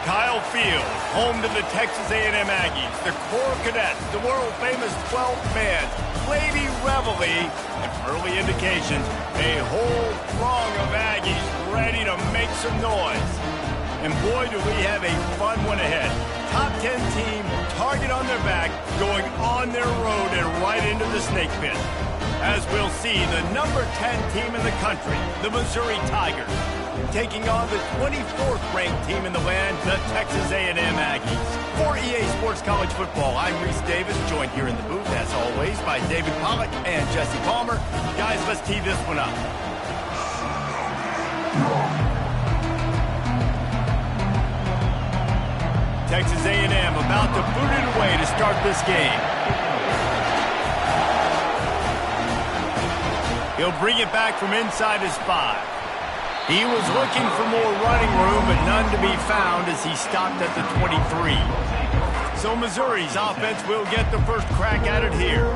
Kyle Field, home to the Texas A&M Aggies, the Corps Cadets, the world-famous 12th man, Lady Reveille, and early indications, a whole throng of Aggies ready to make some noise. And boy, do we have a fun one ahead. Top 10 team, target on their back, going on their road and right into the snake pit. As we'll see, the number 10 team in the country, the Missouri Tigers, taking on the 24th ranked team in the land, the Texas A&M Aggies. For EA Sports College Football, I'm Reese Davis, joined here in the booth, as always, by David Pollack and Jesse Palmer. Guys, let's tee this one up. Texas A&M about to boot it away to start this game. He'll bring it back from inside his 5. He was looking for more running room, but none to be found as he stopped at the 23. So Missouri's offense will get the first crack at it here.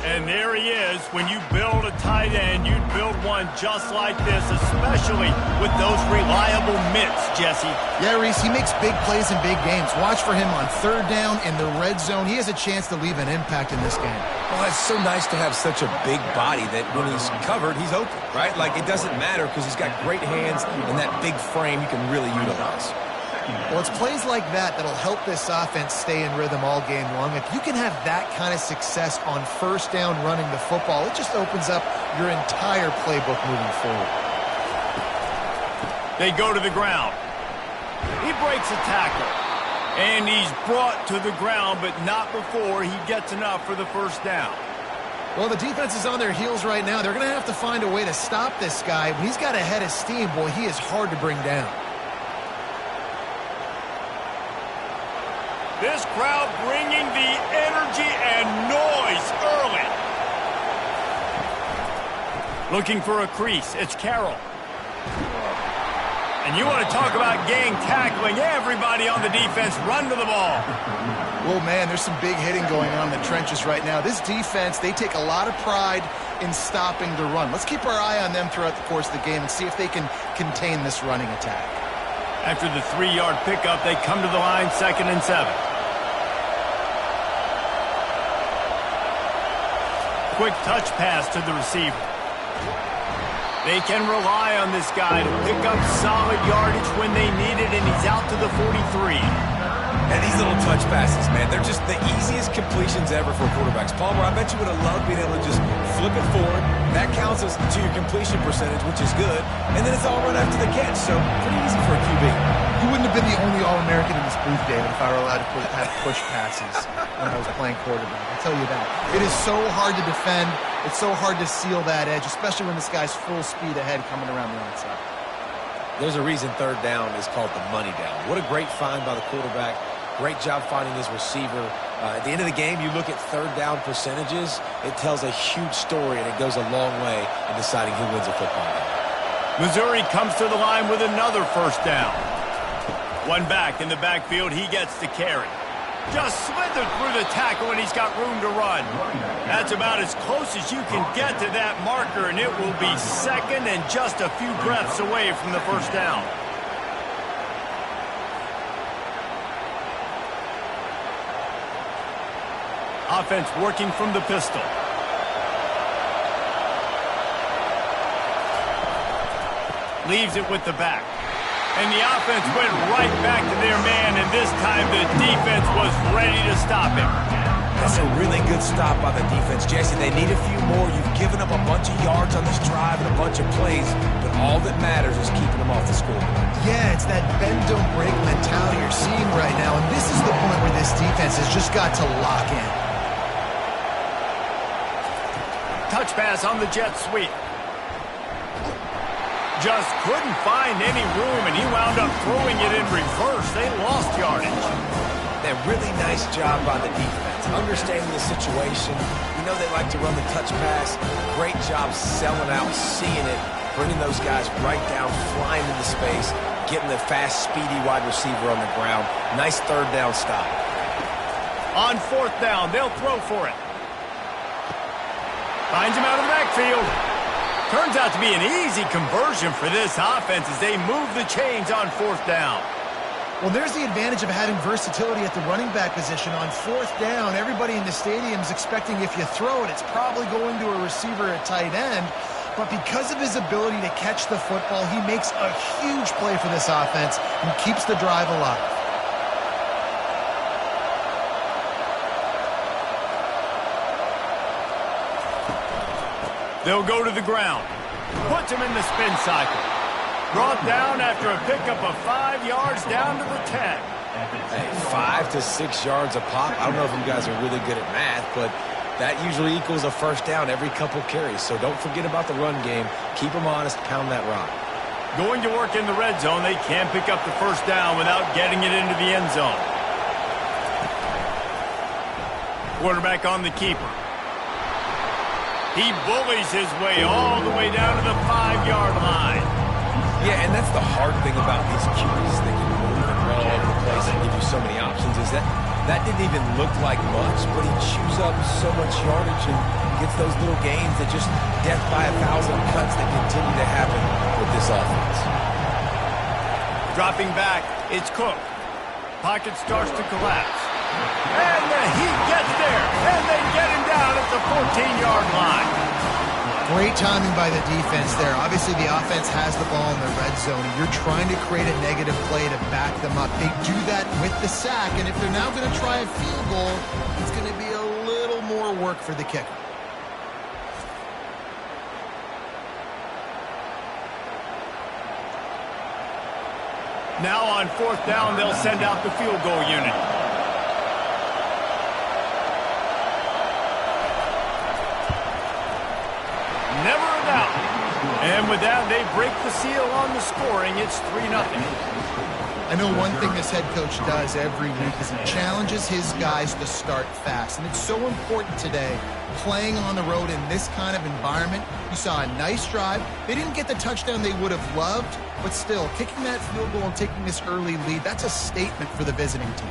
And there he is. When you build a tight end, you'd build one just like this, especially with those reliable mitts, Jesse. Yeah, Reese, he makes big plays in big games. Watch for him on third down in the red zone. He has a chance to leave an impact in this game. Well, it's so nice to have such a big body that when he's covered, he's open, right? Like, it doesn't matter because he's got great hands and that big frame you can really utilize. Well, it's plays like that that'll help this offense stay in rhythm all game long. If you can have that kind of success on first down running the football, it just opens up your entire playbook moving forward. They go to the ground. He breaks a tackle. And he's brought to the ground, but not before he gets enough for the first down. Well, the defense is on their heels right now. They're going to have to find a way to stop this guy. When he's got a head of steam, boy, he is hard to bring down. This crowd bringing the energy and noise early. Looking for a crease. It's Carroll. And you want to talk about gang tackling. Everybody on the defense run to the ball. Well, man, there's some big hitting going on in the trenches right now. This defense, they take a lot of pride in stopping the run. Let's keep our eye on them throughout the course of the game and see if they can contain this running attack. After the 3-yard pickup, they come to the line, 2nd and 7. Quick touch pass to the receiver. They can rely on this guy to pick up solid yardage when they need it, and he's out to the 43. And these little touch passes, man, they're just the easiest completions ever for quarterbacks. Palmer, I bet you would have loved being able to just flip it forward. That counts as to your completion percentage, which is good. And then it's all run after the catch, so pretty easy for a QB. You wouldn't have been the only All-American in this booth, David, if I were allowed to have push passes when I was playing quarterback. I'll tell you that. It is so hard to defend. It's so hard to seal that edge, especially when this guy's full speed ahead coming around the outside. There's a reason third down is called the money down. What a great find by the quarterback. Great job finding his receiver. At the end of the game, you look at third down percentages. It tells a huge story, and it goes a long way in deciding who wins a football game. Missouri comes to the line with another first down. One back in the backfield. He gets the carry. Just slithered through the tackle, and he's got room to run. That's about as close as you can get to that marker, and it will be second and just a few breaths away from the first down. Offense working from the pistol. Leaves it with the back. And the offense went right back to their man, and this time the defense was ready to stop him. That's a really good stop by the defense, Jesse. They need a few more. You've given up a bunch of yards on this drive and a bunch of plays, but all that matters is keeping them off the scoreboard. Yeah, it's that bend, don't break mentality you're seeing right now, and this is the point where this defense has just got to lock in. Touch pass on the jet sweep. Just couldn't find any room, and he wound up throwing it in reverse. They lost yardage. That really nice job by the defense, understanding the situation. You know they like to run the touch pass. Great job selling out, seeing it, bringing those guys right down, flying into space, getting the fast, speedy wide receiver on the ground. Nice third down stop. On fourth down, they'll throw for it. Finds him out of the backfield. Turns out to be an easy conversion for this offense as they move the chains on fourth down. Well, there's the advantage of having versatility at the running back position. On fourth down, everybody in the stadium is expecting if you throw it, it's probably going to a receiver at tight end. But because of his ability to catch the football, he makes a huge play for this offense and keeps the drive alive. They'll go to the ground. Puts him in the spin cycle. Brought down after a pickup of 5 yards down to the 10. Hey, 5 to 6 yards a pop. I don't know if you guys are really good at math, but that usually equals a first down every couple carries. So don't forget about the run game. Keep them honest. Pound that rock. Going to work in the red zone. They can't pick up the first down without getting it into the end zone. Quarterback on the keeper. He bullies his way all the way down to the 5-yard line. Yeah, and that's the hard thing about these QBs. They can move and run all over the place and give you so many options. Is that didn't even look like much, but he chews up so much yardage and gets those little gains that just death by 1,000 cuts that continue to happen with this offense. Dropping back, it's Cook. Pocket starts to collapse. And he gets there, and they get him down at the 14-yard line. Great timing by the defense there. Obviously, the offense has the ball in the red zone, and you're trying to create a negative play to back them up. They do that with the sack, and if they're now going to try a field goal, it's going to be a little more work for the kicker. Now on fourth down, they'll send out the field goal unit. Never a doubt. And with that, they break the seal on the scoring. It's 3-0. I know one thing this head coach does every week is he challenges his guys to start fast. And it's so important today, playing on the road in this kind of environment. You saw a nice drive. They didn't get the touchdown they would have loved, but still, kicking that field goal and taking this early lead, that's a statement for the visiting team.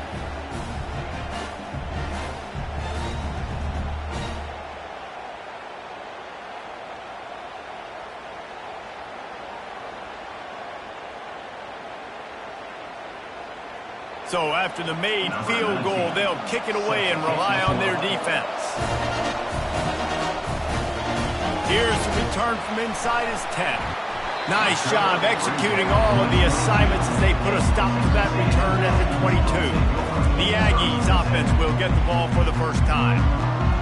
So after the made field goal, they'll kick it away and rely on their defense. Here's the return from inside his 10. Nice job executing all of the assignments as they put a stop to that return at the 22. The Aggies offense will get the ball for the first time.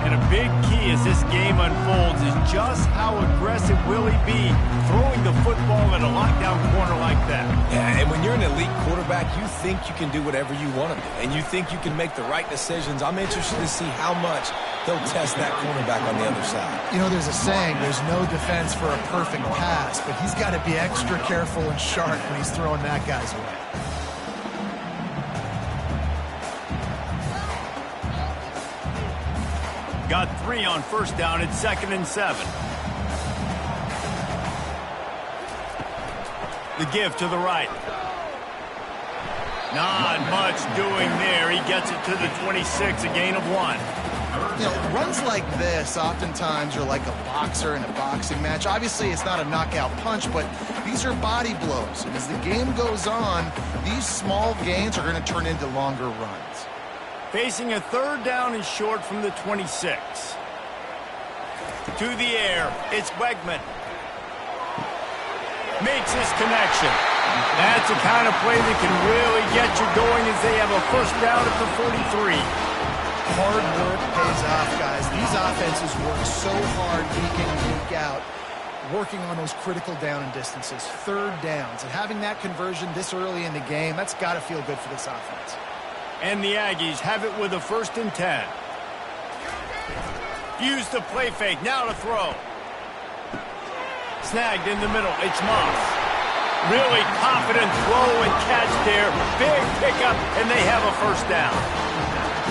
And a big key as this game unfolds is just how aggressive will he be throwing the football at a lockdown corner like that. Yeah, and when you're an elite quarterback, you think you can do whatever you want to do, and you think you can make the right decisions. I'm interested to see how much he'll test that cornerback on the other side. You know, there's a saying, there's no defense for a perfect pass, but he's got to be extra careful and sharp when he's throwing that guy's way. Got 3 on first down. It's 2nd and 7. The give to the right. Not much doing there. He gets it to the 26, a gain of 1. You know, runs like this, oftentimes you're like a boxer in a boxing match. Obviously, it's not a knockout punch, but these are body blows. And as the game goes on, these small gains are going to turn into longer runs. Facing a 3rd down and short from the 26. To the air, it's Wegman. Makes his connection. That's the kind of play that can really get you going as they have a first down at the 43. Hard work pays off, guys. These offenses work so hard week in and week out, working on those critical down and distances, 3rd downs. And having that conversion this early in the game, that's got to feel good for this offense. And the Aggies have it with a 1st and 10. Use the play fake, now to throw. Snagged in the middle, it's Moss. Really confident throw and catch there. Big pickup, and they have a first down.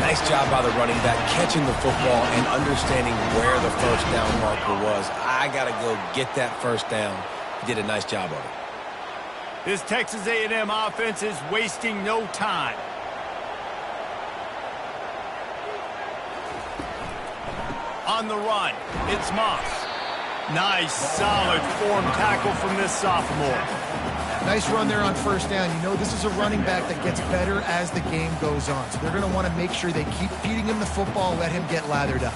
Nice job by the running back, catching the football and understanding where the first down marker was. I got to go get that first down. He did a nice job of it. This Texas A&M offense is wasting no time. On the run, it's Moss. Nice, solid form tackle from this sophomore. Nice run there on first down. You know this is a running back that gets better as the game goes on. So they're going to want to make sure they keep feeding him the football, let him get lathered up.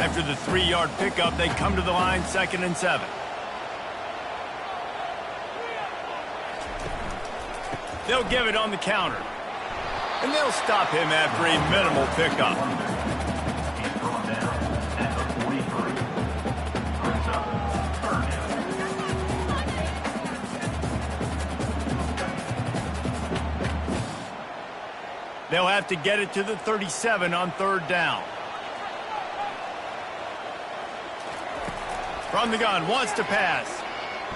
After the 3-yard pickup, they come to the line, 2nd and 7. They'll give it on the counter. And they'll stop him after a minimal pickup. They'll have to get it to the 37 on 3rd down. From the gun, wants to pass.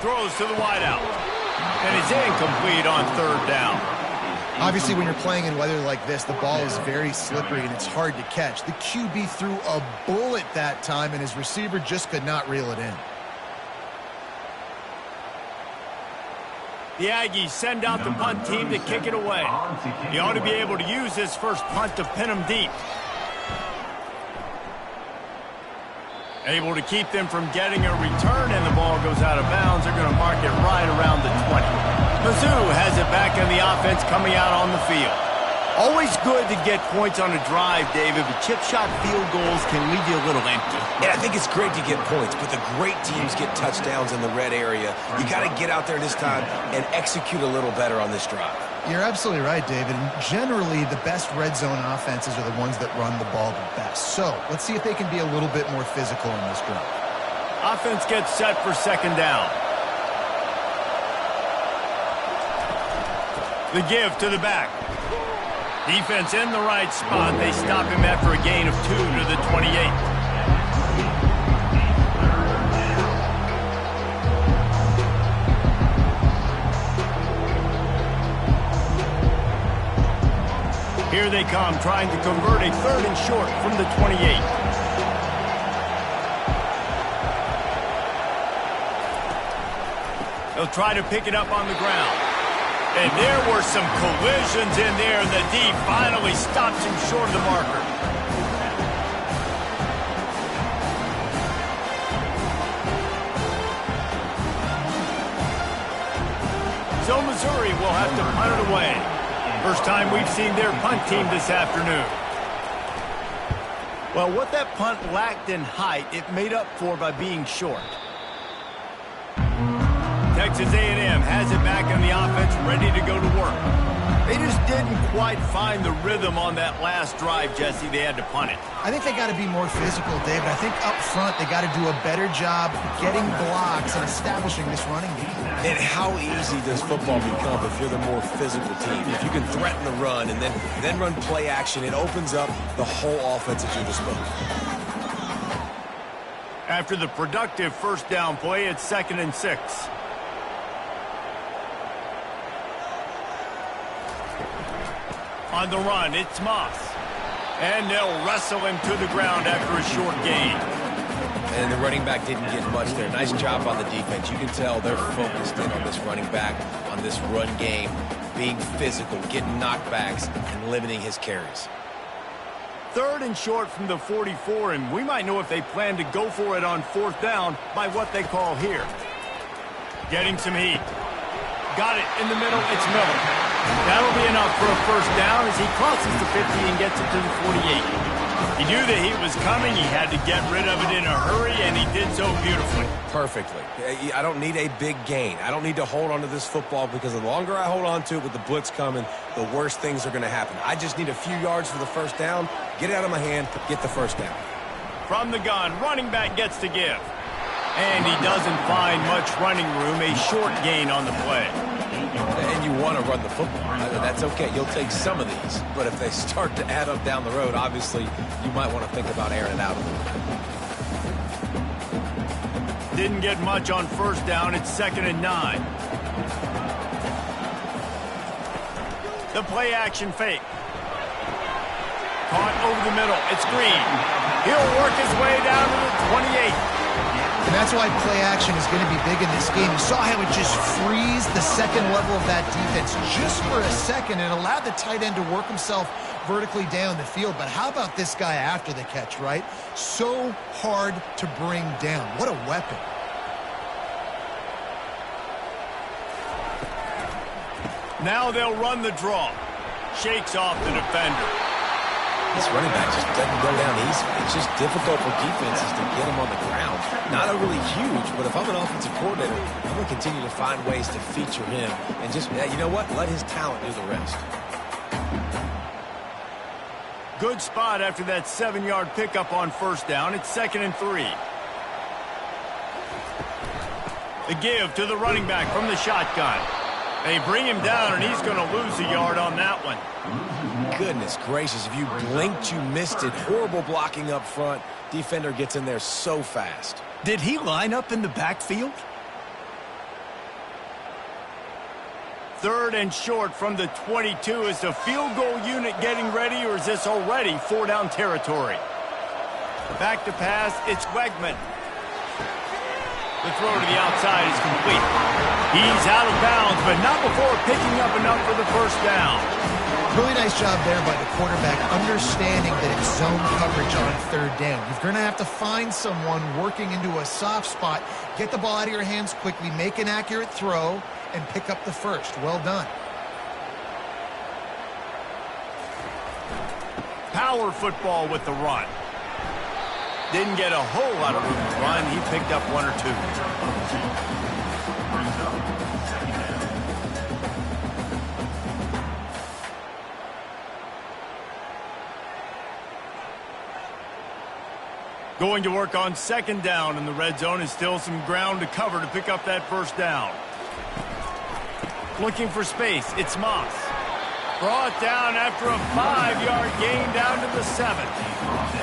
Throws to the wideout. And it's incomplete on 3rd down. Obviously, when you're playing in weather like this, the ball is very slippery and it's hard to catch. The QB threw a bullet that time, and his receiver just could not reel it in. The Aggies send out the punt team to kick it away. He ought to be able to use this first punt to pin them deep. Able to keep them from getting a return, and the ball goes out of bounds. They're going to mark it right around the 20. Mizzou has it back in the offense coming out on the field. Always good to get points on a drive, David, but chip shot field goals can leave you a little empty. Yeah, I think it's great to get points, but the great teams get touchdowns in the red area. You got to get out there this time and execute a little better on this drive. You're absolutely right, David. And generally, the best red zone offenses are the ones that run the ball the best. So let's see if they can be a little bit more physical in this drive. Offense gets set for 2nd down. The give to the back. Defense in the right spot. They stop him after a gain of 2 to the 28. Here they come, trying to convert a 3rd and short from the 28. They'll try to pick it up on the ground. And there were some collisions in there, and the D finally stops him short of the marker. So Missouri will have to punt it away. First time we've seen their punt team this afternoon. Well, what that punt lacked in height, it made up for by being short. Texas A&M has it back in the offense, ready to go to work. They just didn't quite find the rhythm on that last drive, Jesse. They had to punt it. I think they got to be more physical, David. I think up front they got to do a better job getting blocks and establishing this running game. And how easy does football become if you're the more physical team? If you can threaten the run and then run play action, it opens up the whole offense at your disposal. After the productive first down play, it's 2nd and 6. On the run, it's Moss. And they'll wrestle him to the ground after a short gain. And the running back didn't get much there. Nice job on the defense. You can tell they're focused in on this running back, on this run game, being physical, getting knockbacks, and limiting his carries. 3rd and short from the 44, and we might know if they plan to go for it on 4th down by what they call here. Getting some heat. Got it in the middle. It's Miller. That'll be enough for a first down as he crosses the 50 and gets it to the 48. He knew the heat was coming. He had to get rid of it in a hurry, and he did so beautifully. Perfectly. I don't need a big gain. I don't need to hold on to this football because the longer I hold on to it with the blitz coming, the worse things are going to happen. I just need a few yards for the first down, get it out of my hand, get the first down. From the gun, running back gets to give. And he doesn't find much running room, a short gain on the play. And you want to run the football. That's okay. You'll take some of these. But if they start to add up down the road, obviously, you might want to think about airing it out a little bit. Didn't get much on first down. It's 2nd and 9. The play action fake. Caught over the middle. It's Green. He'll work his way down to the 28. And that's why play action is going to be big in this game. You saw how it just frees the second level of that defense just for a second and allowed the tight end to work himself vertically down the field. But how about this guy after the catch, right? So hard to bring down. What a weapon. Now they'll run the draw. Shakes off the defender. This running back just doesn't go down easy. It's just difficult for defenses to get him on the ground. Not a really huge, but if I'm an offensive coordinator, I'm going to continue to find ways to feature him and just, you know what, let his talent do the rest. Good spot after that 7-yard pickup on first down. It's 2nd and 3. The give to the running back from the shotgun. They bring him down, and he's going to lose a yard on that one. Goodness gracious, if you blinked, you missed it. Horrible blocking up front. Defender gets in there so fast. Did he line up in the backfield? 3rd and short from the 22. Is the field goal unit getting ready, or is this already 4-down territory? Back to pass, it's Wegman. The throw to the outside is complete. He's out of bounds, but not before picking up enough for the first down. Really nice job there by the quarterback, understanding that it's zone coverage on 3rd down. You're going to have to find someone working into a soft spot, get the ball out of your hands quickly, make an accurate throw, and pick up the first. Well done. Power football with the run. Didn't get a whole lot of room to run. He picked up 1 or 2. Going to work on 2nd down in the red zone, and still some ground to cover to pick up that first down. Looking for space, it's Moss. Brought down after a 5-yard gain down to the 7th.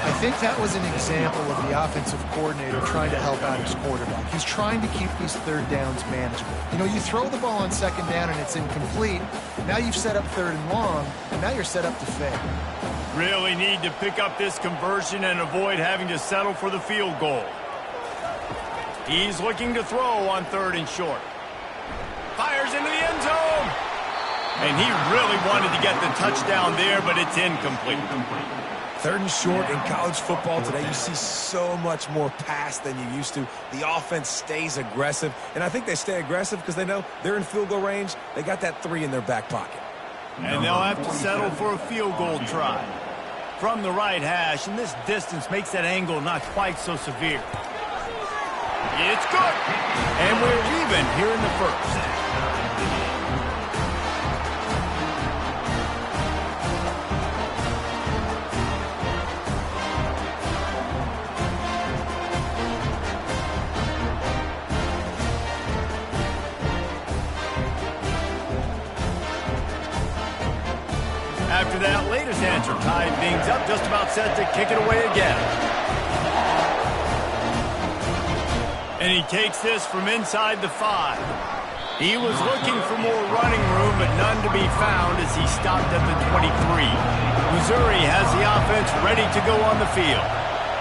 I think that was an example of the offensive coordinator trying to help out his quarterback. He's trying to keep these 3rd downs manageable. You know, you throw the ball on 2nd down and it's incomplete. Now you've set up 3rd and long, and now you're set up to fail. Really need to pick up this conversion and avoid having to settle for the field goal. He's looking to throw on 3rd and short. Fires into the end zone. And he really wanted to get the touchdown there, but it's incomplete. 3rd and short in college football today, you see so much more pass than you used to. The offense stays aggressive, and I think they stay aggressive because they know they're in field goal range. They got that 3 in their back pocket. And they'll have to settle for a field goal try. From the right hash, and this distance makes that angle not quite so severe. It's good. And we're even here in the first. After that latest answer, tied things up, just about set to kick it away again. And he takes this from inside the 5. He was looking for more running room, but none to be found as he stopped at the 23. Missouri has the offense ready to go on the field.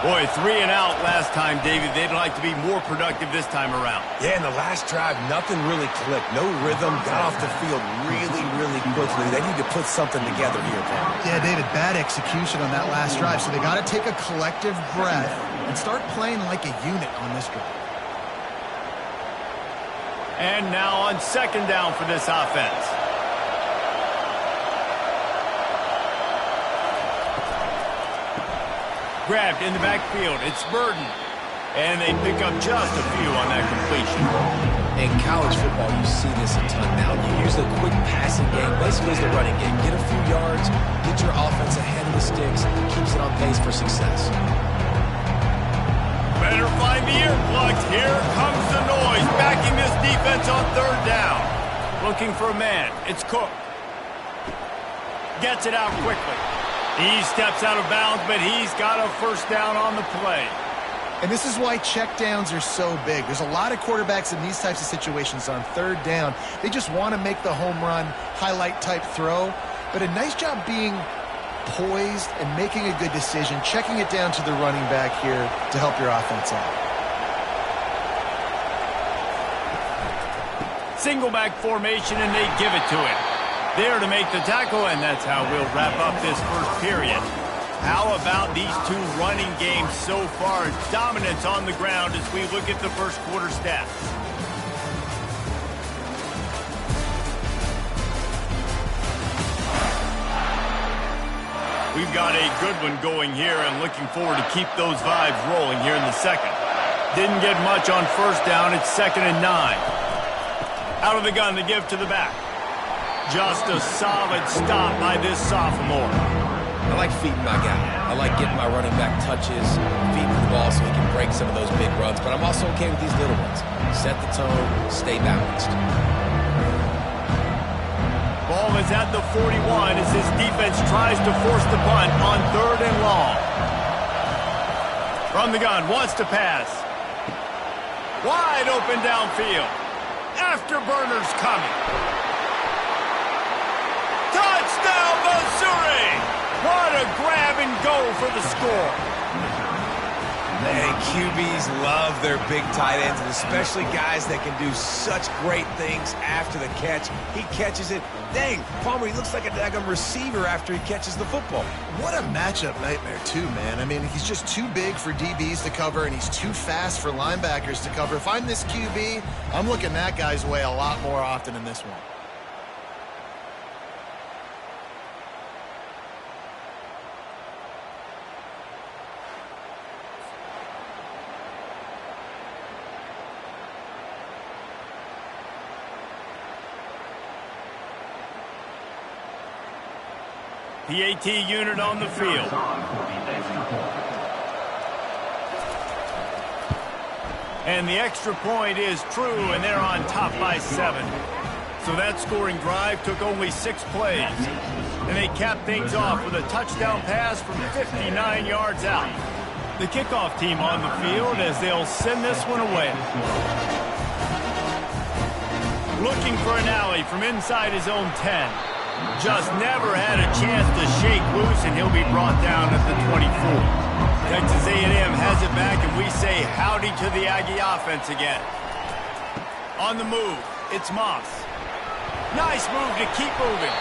Boy, 3 and out last time, David. They'd like to be more productive this time around. Yeah, in the last drive, nothing really clicked. No rhythm, got off the field really, really quickly. They need to put something together here, Paul. Yeah, David, bad execution on that last drive. So they got to take a collective breath and start playing like a unit on this drive. And now on 2nd down for this offense. Grabbed in the backfield. It's Burden. And they pick up just a few on that completion. In college football, you see this a ton now. You use the quick passing game, basically as the running game. Get a few yards, get your offense ahead of the sticks, keeps it on pace for success. Better find the earplugs. Here comes the noise, backing this defense on 3rd down. Looking for a man. It's Cook. Gets it out quickly. He steps out of bounds, but he's got a first down on the play. And this is why checkdowns are so big. There's a lot of quarterbacks in these types of situations on 3rd down. They just want to make the home run, highlight-type throw. But a nice job being poised and making a good decision, checking it down to the running back here to help your offense out. Single back formation, and they give it to him. There to make the tackle, and that's how we'll wrap up this first period. How about these two running games so far? Dominance on the ground as we look at the first quarter stats. they've got a good one going here and looking forward to keep those vibes rolling here in the second. Didn't get much on first down. It's 2nd and 9. Out of the gun to give to the back. Just a solid stop by this sophomore. I like feeding my guy. I like getting my running back touches, feeding the ball so he can break some of those big runs. But I'm also okay with these little ones. Set the tone, stay balanced. Ball is at the 41 as his defense tries to force the punt on 3rd and long. From the gun, wants to pass. Wide open downfield. Afterburners coming. Touchdown, Missouri! What a grab and go for the score. Man, QBs love their big tight ends, and especially guys that can do such great things after the catch. He catches it. Dang, Palmer, he looks like a daggum receiver after he catches the football. What a matchup nightmare, too, man. I mean, he's just too big for DBs to cover, and he's too fast for linebackers to cover. If I'm this QB, I'm looking that guy's way a lot more often in this one. PAT unit on the field. And the extra point is true, and they're on top by 7. So that scoring drive took only 6 plays. And they capped things off with a touchdown pass from 59 yards out. The kickoff team on the field as they'll send this one away. Looking for an alley from inside his own 10. Just never had a chance to shake loose, and he'll be brought down at the 24. Texas A&M has it back, and we say howdy to the Aggie offense again. On the move, it's Moss. Nice move to keep moving.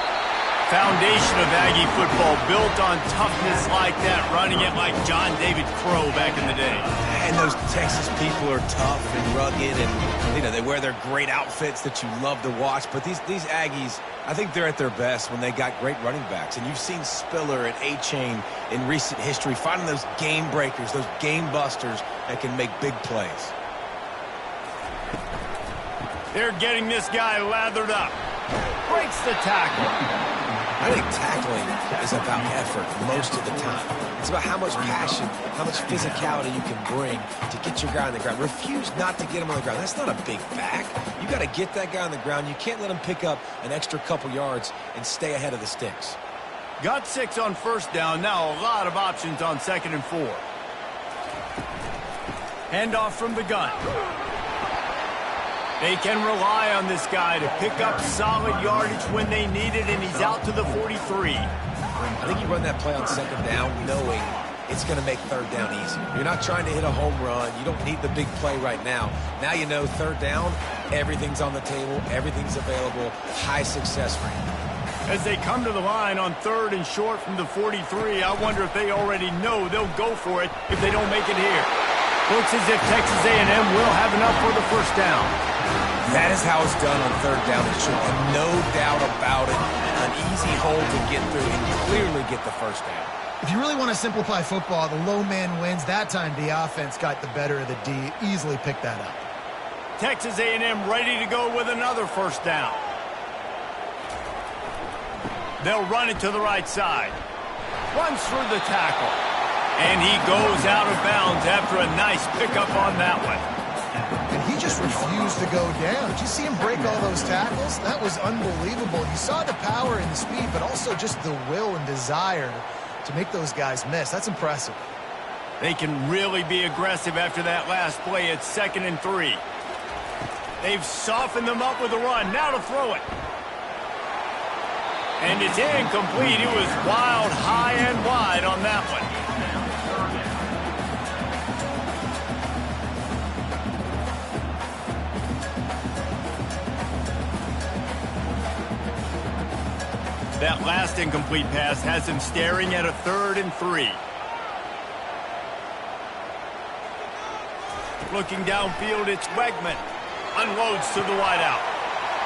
Foundation of Aggie football built on toughness like that, running it like John David Crow back in the day. And those Texas people are tough and rugged, and you know they wear their great outfits that you love to watch. But these Aggies, I think they're at their best when they got great running backs. And you've seen Spiller and A-Chain in recent history finding those game breakers, those game busters that can make big plays. They're getting this guy lathered up. Breaks the tackle. I think tackling is about effort most of the time. It's about how much passion, how much physicality you can bring to get your guy on the ground. Refuse not to get him on the ground. That's not a big back. You got to get that guy on the ground. You can't let him pick up an extra couple yards and stay ahead of the sticks. Got 6 on first down. Now a lot of options on 2nd and 4. Handoff from the gun. They can rely on this guy to pick up solid yardage when they need it, and he's out to the 43. I think you run that play on 2nd down knowing it's going to make 3rd down easy. You're not trying to hit a home run. You don't need the big play right now. Now you know 3rd down, everything's on the table, everything's available, high success rate. As they come to the line on 3rd and short from the 43, I wonder if they already know they'll go for it if they don't make it here. Looks as if Texas A&M will have enough for the first down. That is how it's done on 3rd down. It should be no doubt about it. An easy hole to get through and clearly get the first down. If you really want to simplify football, the low man wins. That time the offense got the better of the D. Easily picked that up. Texas A&M ready to go with another first down. They'll run it to the right side. Runs through the tackle. And he goes out of bounds after a nice pickup on that one. And he just refused to go down. Did you see him break all those tackles? That was unbelievable. You saw the power and the speed, but also just the will and desire to make those guys miss. That's impressive. They can really be aggressive after that last play. It's 2nd and 3. They've softened them up with a run. Now to throw it. And it's incomplete. It was wild, high and wide on that one. That last incomplete pass has him staring at a 3rd and 3. Looking downfield, it's Wegman. Unloads to the wideout.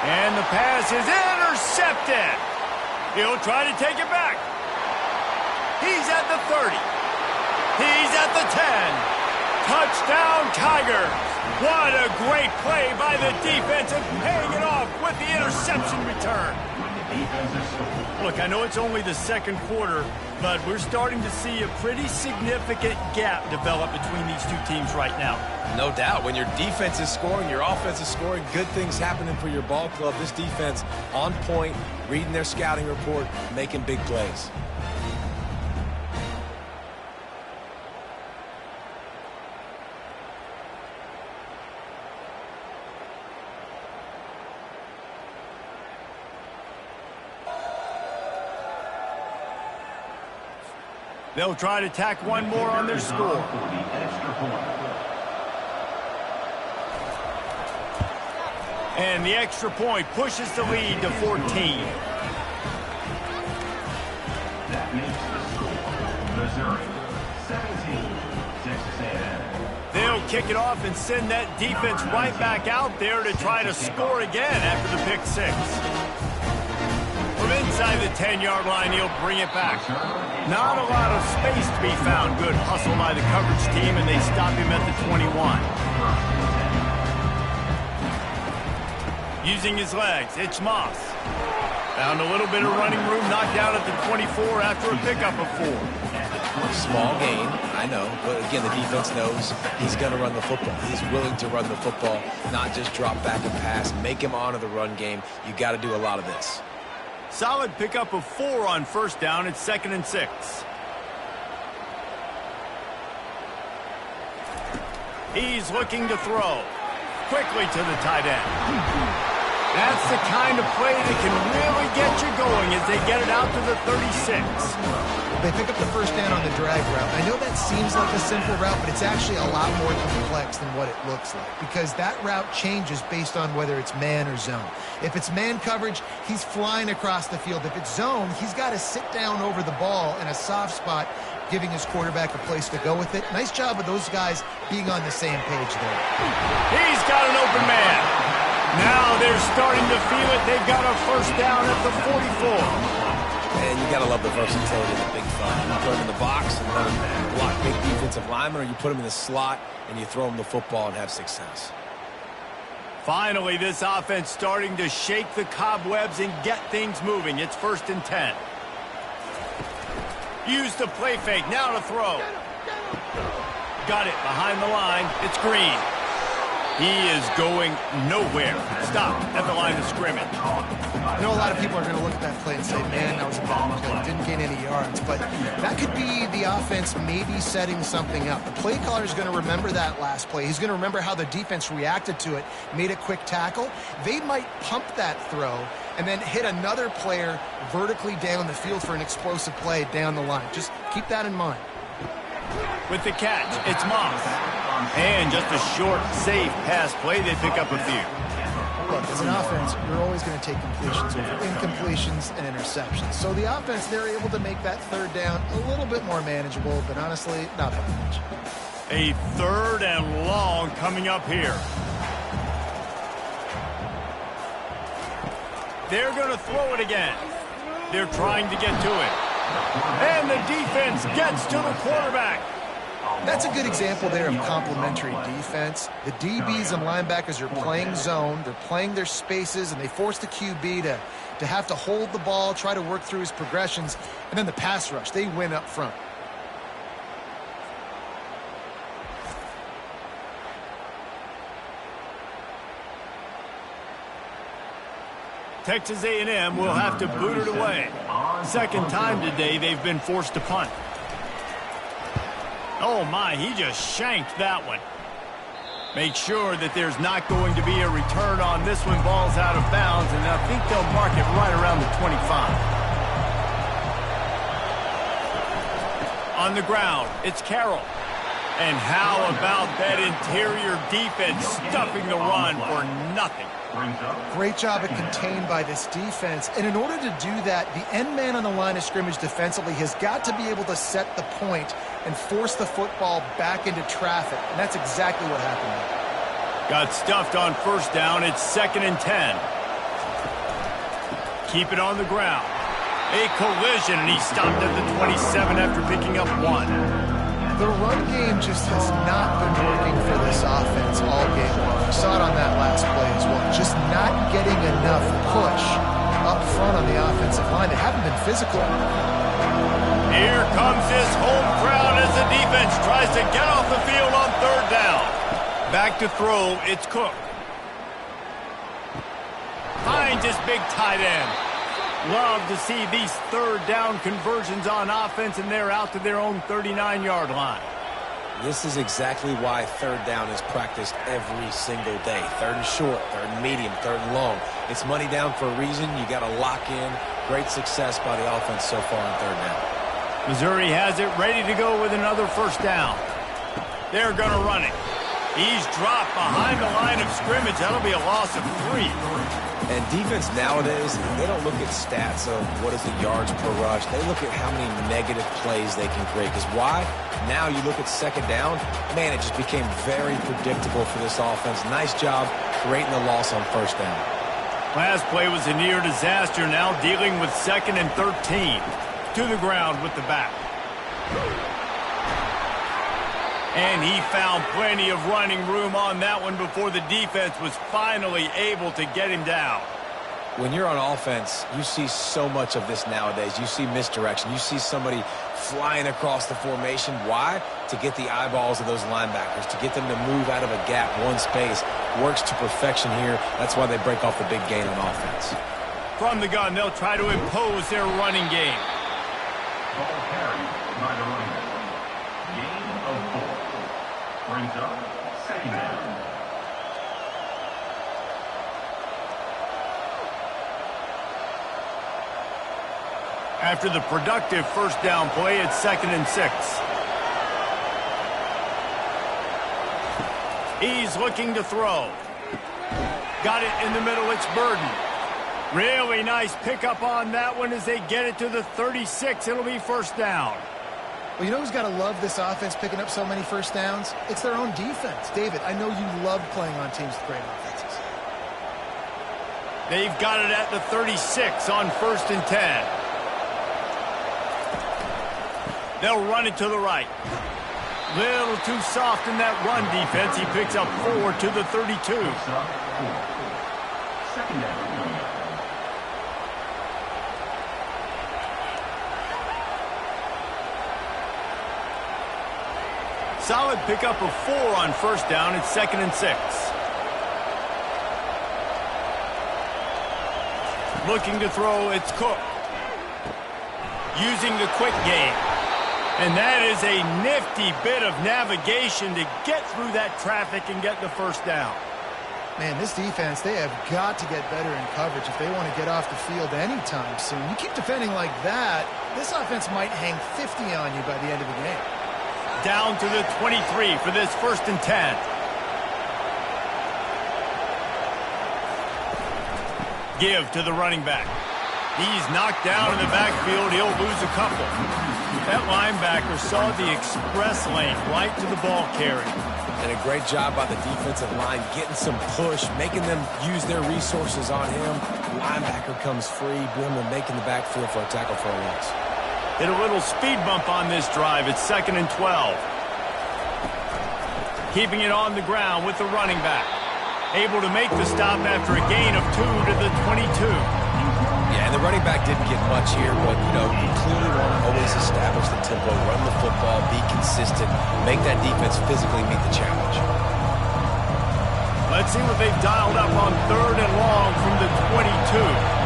And the pass is intercepted. He'll try to take it back. He's at the 30. He's at the 10. Touchdown, Tigers. What a great play by the defense and paying it off with the interception return. Look, I know it's only the second quarter, but we're starting to see a pretty significant gap develop between these two teams right now. No doubt. When your defense is scoring, your offense is scoring, good things happening for your ball club. This defense on point, reading their scouting report, making big plays. They'll try to tack one more on their score. And the extra point pushes the lead to 14. That makes the score Missouri 17, Texas A&M. They'll kick it off and send that defense right back out there to try to score again after the pick six. From inside the 10-yard line, he'll bring it back. Not a lot of space to be found. Good hustle by the coverage team, and they stop him at the 21. Using his legs, it's Moss. Found a little bit of running room, knocked down at the 24 after a pickup of 4. Small gain, I know, but again, the defense knows he's going to run the football. He's willing to run the football, not just drop back and pass, make him honor the run game. You got to do a lot of this. Solid pickup of 4 on first down. It's 2nd and 6. He's looking to throw. Quickly to the tight end. That's the kind of play that can really get you going as they get it out to the 36. They pick up the first down on the drag route. I know that seems like a simple route, but it's actually a lot more complex than what it looks like because that route changes based on whether it's man or zone. If it's man coverage, he's flying across the field. If it's zone, he's got to sit down over the ball in a soft spot, giving his quarterback a place to go with it. Nice job of those guys being on the same page there. He's got an open man. Now they're starting to feel it. They've got a first down at the 44. And you got to love the versatility of the big fella. You put him in the box and let him block big defensive linemen, or you put him in the slot and you throw him the football and have success. Finally, this offense starting to shake the cobwebs and get things moving. It's 1st and 10. Use the play fake. Now to throw. Got it behind the line. It's Green. He is going nowhere. Stop at the line of scrimmage. I know a lot of people are going to look at that play and say, man, that was a bad play. Didn't gain any yards. But that could be the offense maybe setting something up. The play caller is going to remember that last play. He's going to remember how the defense reacted to it, made a quick tackle. They might pump that throw and then hit another player vertically down the field for an explosive play down the line. Just keep that in mind. With the catch, it's Moss. And just a short, safe pass play. They pick up a few. Look, as an offense, you're always going to take completions over incompletions and interceptions. So the offense, they're able to make that third down a little bit more manageable, but honestly, not that much. A 3rd and long coming up here. They're going to throw it again. They're trying to get to it. And the defense gets to the quarterback. That's a good example there of complementary defense. The DBs and linebackers are playing zone. They're playing their spaces, and they force the QB to have to hold the ball, try to work through his progressions, and then the pass rush. They win up front. Texas A&M will have to boot it away. Second time today they've been forced to punt. Oh my, he just shanked that one. Make sure that there's not going to be a return on this one. Ball's out of bounds, and I think they'll mark it right around the 25. On the ground, it's Carroll. And how about that interior defense stuffing the run for nothing? Great job at contained by this defense. And in order to do that, the end man on the line of scrimmage defensively has got to be able to set the point and force the football back into traffic. And that's exactly what happened there. Got stuffed on first down. It's 2nd and 10. Keep it on the ground. A collision, and he stopped at the 27 after picking up 1. The run game just has not been working for this offense all game long. We saw it on that last play as well. Just not getting enough push up front on the offensive line. They haven't been physical. Here comes his home crowd as the defense tries to get off the field on 3rd down. Back to throw, it's Cook. Finds his big tight end. Love to see these 3rd down conversions on offense, and they're out to their own 39-yard line. This is exactly why 3rd down is practiced every single day. 3rd and short, 3rd and medium, 3rd and long. It's money down for a reason. You got to lock in. Great success by the offense so far on 3rd down. Missouri has it ready to go with another 1st down. They're going to run it. He's dropped behind the line of scrimmage. That'll be a loss of 3. And defense nowadays, they don't look at stats of what is the yards per rush. They look at how many negative plays they can create. Because why? Now you look at 2nd down, man, it just became very predictable for this offense. Nice job creating the loss on 1st down. Last play was a near disaster. Now dealing with 2nd and 13. To the ground with the back. And he found plenty of running room on that one before the defense was finally able to get him down. When you're on offense, you see so much of this nowadays. You see misdirection. You see somebody flying across the formation. Why? To get the eyeballs of those linebackers, to get them to move out of a gap, one space. Works to perfection here. That's why they break off the big gain on offense. From the gun, they'll try to impose their running game. Ball carried by the running back. Gain of 4. Brings up 2nd down. After the productive 1st down play, it's 2nd and 6. He's looking to throw. Got it in the middle, it's Burden. Really nice pickup on that one as they get it to the 36. It'll be 1st down. Well, you know who's got to love this offense picking up so many 1st downs? It's their own defense. David, I know you love playing on teams with great offenses. They've got it at the 36 on 1st and 10. They'll run it to the right. Little too soft in that run defense. He picks up 4 to the 32. 2nd down. Solid pickup of 4 on 1st down. It's 2nd and 6. Looking to throw, it's Cook. Using the quick game. And that is a nifty bit of navigation to get through that traffic and get the 1st down. Man, this defense, they have got to get better in coverage if they want to get off the field anytime soon. You keep defending like that, this offense might hang 50 on you by the end of the game. Down to the 23 for this 1st and 10. Give to the running back. He's knocked down in the backfield. He'll lose a couple. That linebacker saw the express lane right to the ball carrier. And a great job by the defensive line, getting some push, making them use their resources on him. Linebacker comes free, boom, and making the backfield for a tackle for a loss. Hit a little speed bump on this drive. It's 2nd and 12. Keeping it on the ground with the running back. Able to make the stop after a gain of 2 to the 22. Yeah, and the running back didn't get much here, but, you know, you clearly want to always establish the tempo, run the football, be consistent, make that defense physically meet the challenge. Let's see what they've dialed up on 3rd and long from the 22.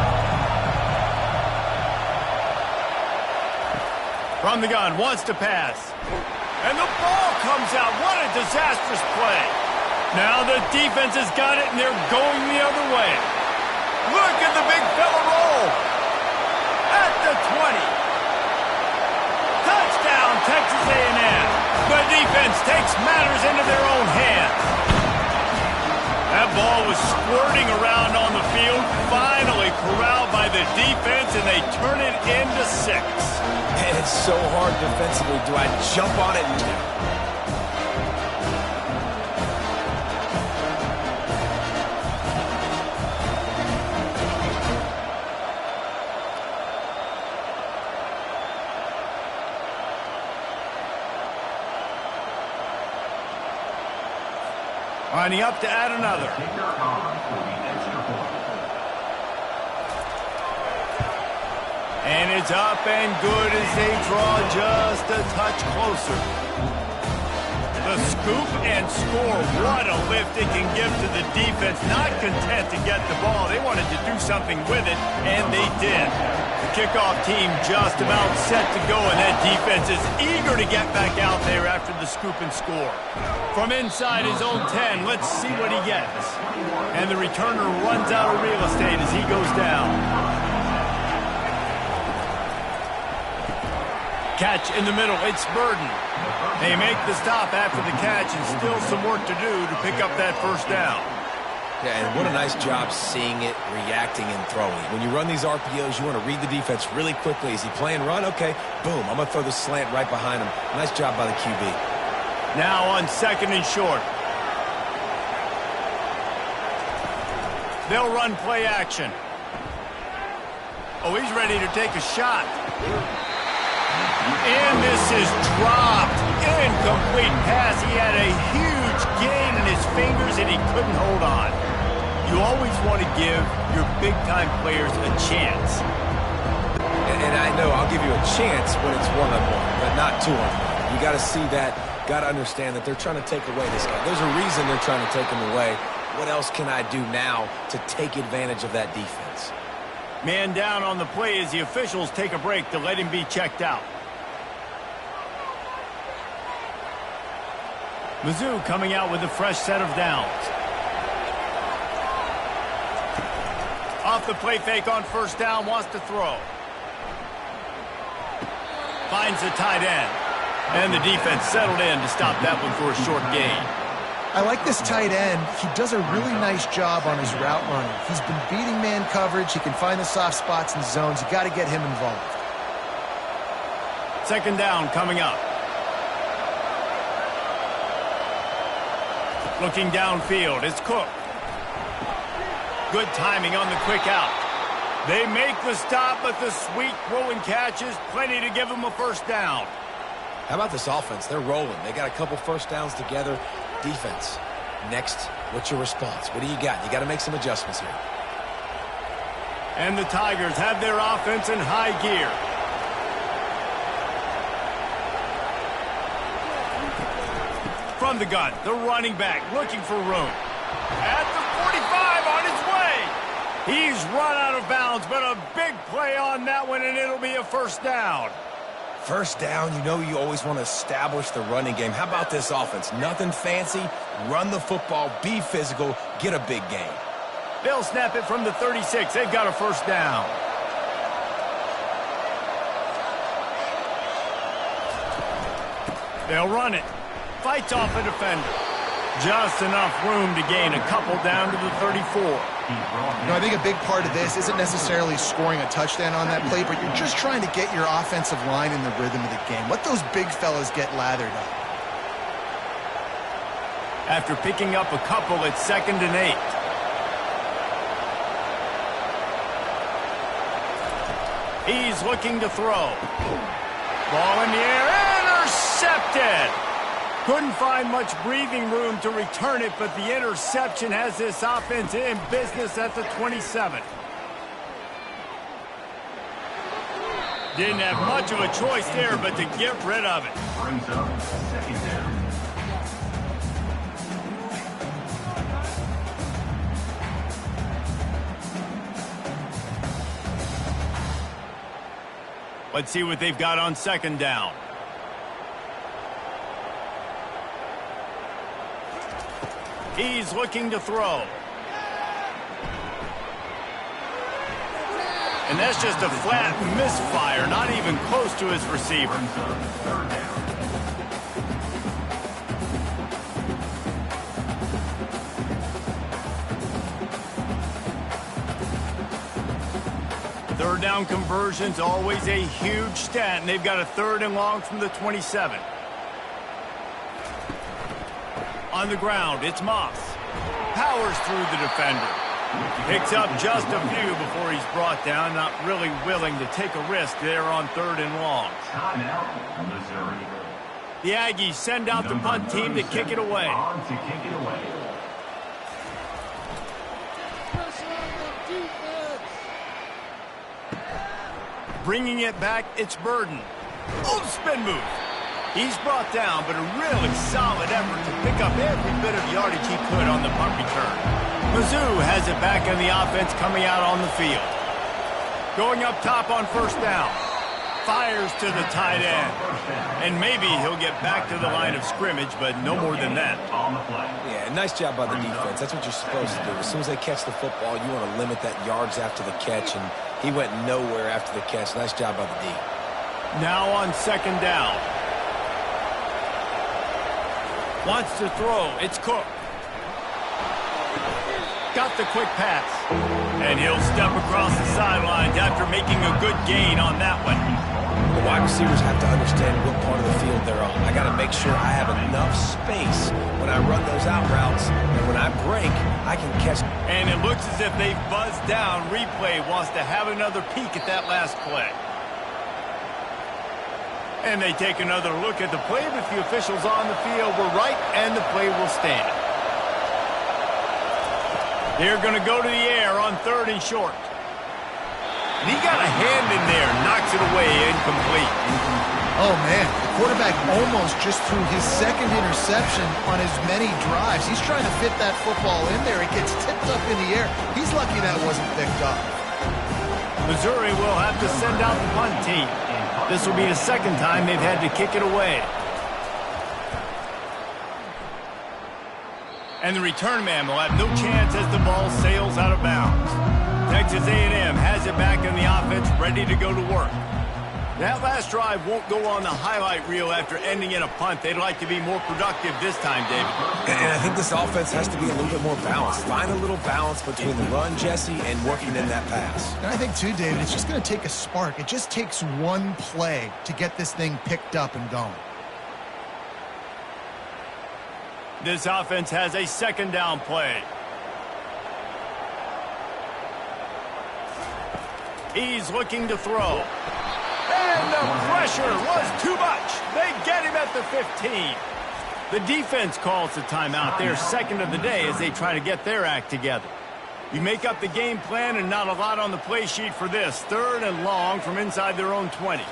From the gun, wants to pass. And the ball comes out. What a disastrous play. Now the defense has got it, and they're going the other way. Look at the big fella roll. At the 20. Touchdown, Texas A&M. The defense takes matters into their own hands. That ball was squirting around on the field, finally corralled by the defense, and they turn it into 6. And it's so hard defensively. Do I jump on it? Lining up to add another. Kicker on for the extra point. And it's up and good as they draw just a touch closer. The scoop and score. What a lift it can give to the defense. Not content to get the ball. They wanted to do something with it, and they did. The kickoff team just about set to go, and that defense is eager to get back out there after the scoop and score. From inside his own 10, let's see what he gets. And the returner runs out of real estate as he goes down. Catch in the middle, it's Burden. They make the stop after the catch and still some work to do to pick up that first down. Yeah, and what a nice job seeing it, reacting, and throwing. When you run these RPOs, you want to read the defense really quickly. Is he playing run? Okay, boom, I'm going to throw the slant right behind him. Nice job by the QB. Now on second and short. They'll run play action. Oh, he's ready to take a shot. And this is dropped. Incomplete pass. He had a huge gain in his fingers and he couldn't hold on. You always want to give your big-time players a chance. And I know I'll give you a chance when it's one-on-one, but not two-on-one. You got to see that, got to understand that they're trying to take away this guy. There's a reason they're trying to take him away. What else can I do now to take advantage of that defense? Man down on the play as the officials take a break to let him be checked out. Mizzou coming out with a fresh set of downs. Off the play fake on first down, wants to throw. Finds the tight end. And the defense settled in to stop that one for a short gain. I like this tight end. He does a really nice job on his route running. He's been beating man coverage. He can find the soft spots and zones. You got to get him involved. Second down coming up. Looking downfield, it's Cook. Good timing on the quick out. They make the stop, but the sweet throw and catch is plenty to give them a first down. How about this offense? They're rolling. They got a couple first downs together. Defense. Next, what's your response? What do you got? You got to make some adjustments here. And the Tigers have their offense in high gear. From the gun, the running back looking for room. At the 45 on his way. He's run out of bounds, but a big play on that one, and it'll be a first down. First down, you know you always want to establish the running game. How about this offense? Nothing fancy. Run the football, be physical, get a big gain. They'll snap it from the 36. They've got a first down. They'll run it. Fights off a defender. Just enough room to gain a couple down to the 34. I think a big part of this isn't necessarily scoring a touchdown on that play, but you're just trying to get your offensive line in the rhythm of the game. Let those big fellas get lathered up. After picking up a couple, it's 2nd and 8. He's looking to throw. Ball in the air, intercepted! Couldn't find much breathing room to return it, but the interception has this offense in business at the 27. Didn't have much of a choice there, but to get rid of it. Brings up 2nd down. Let's see what they've got on 2nd down. He's looking to throw. And that's just a flat misfire, not even close to his receiver. Third down. Third down conversion's always a huge stat, and they've got a 3rd and long from the 27. On the ground, it's Moss. Powers through the defender. Picks up just a few before he's brought down, not really willing to take a risk there on 3rd and long. Timeout, Missouri. The Aggies send out the punt team to kick it away. On to kick it away. Bringing it back, it's Burden. Oh, spin move. He's brought down, but a really solid effort to pick up every bit of yardage he could on the punt return. Mizzou has it back in the offense coming out on the field. Going up top on first down. Fires to the tight end. And maybe he'll get back to the line of scrimmage, but no more than that. Yeah, nice job by the defense. That's what you're supposed to do. As soon as they catch the football, you want to limit that yards after the catch, and he went nowhere after the catch. Nice job by the D. Now on second down. Wants to throw. It's Cook. Got the quick pass. And he'll step across the sidelines after making a good gain on that one. The wide receivers have to understand what part of the field they're on. I got to make sure I have enough space when I run those out routes, and when I break, I can catch. And it looks as if they've buzzed down. Replay wants to have another peek at that last play. And they take another look at the play, but the officials on the field were right, and the play will stand. They're going to go to the air on third and short. And he got a hand in there, knocks it away, incomplete. Oh, man, the quarterback almost just threw his second interception on as many drives. He's trying to fit that football in there. It gets tipped up in the air. He's lucky that wasn't picked up. Missouri will have to send out the punt team. This will be the second time they've had to kick it away. And the return man will have no chance as the ball sails out of bounds. Texas A&M has it back in the offense, ready to go to work. That last drive won't go on the highlight reel after ending in a punt. They'd like to be more productive this time, David. And I think this offense has to be a little bit more balanced. Find a little balance between the run, Jesse, and working in that pass. And I think, too, David, it's just going to take a spark. It just takes one play to get this thing picked up and going. This offense has a second down play. He's looking to throw. And the pressure was too much. They get him at the 15. The defense calls the timeout, their second of the day, as they try to get their act together. You make up the game plan and not a lot on the play sheet for this. Third and long from inside their own 20.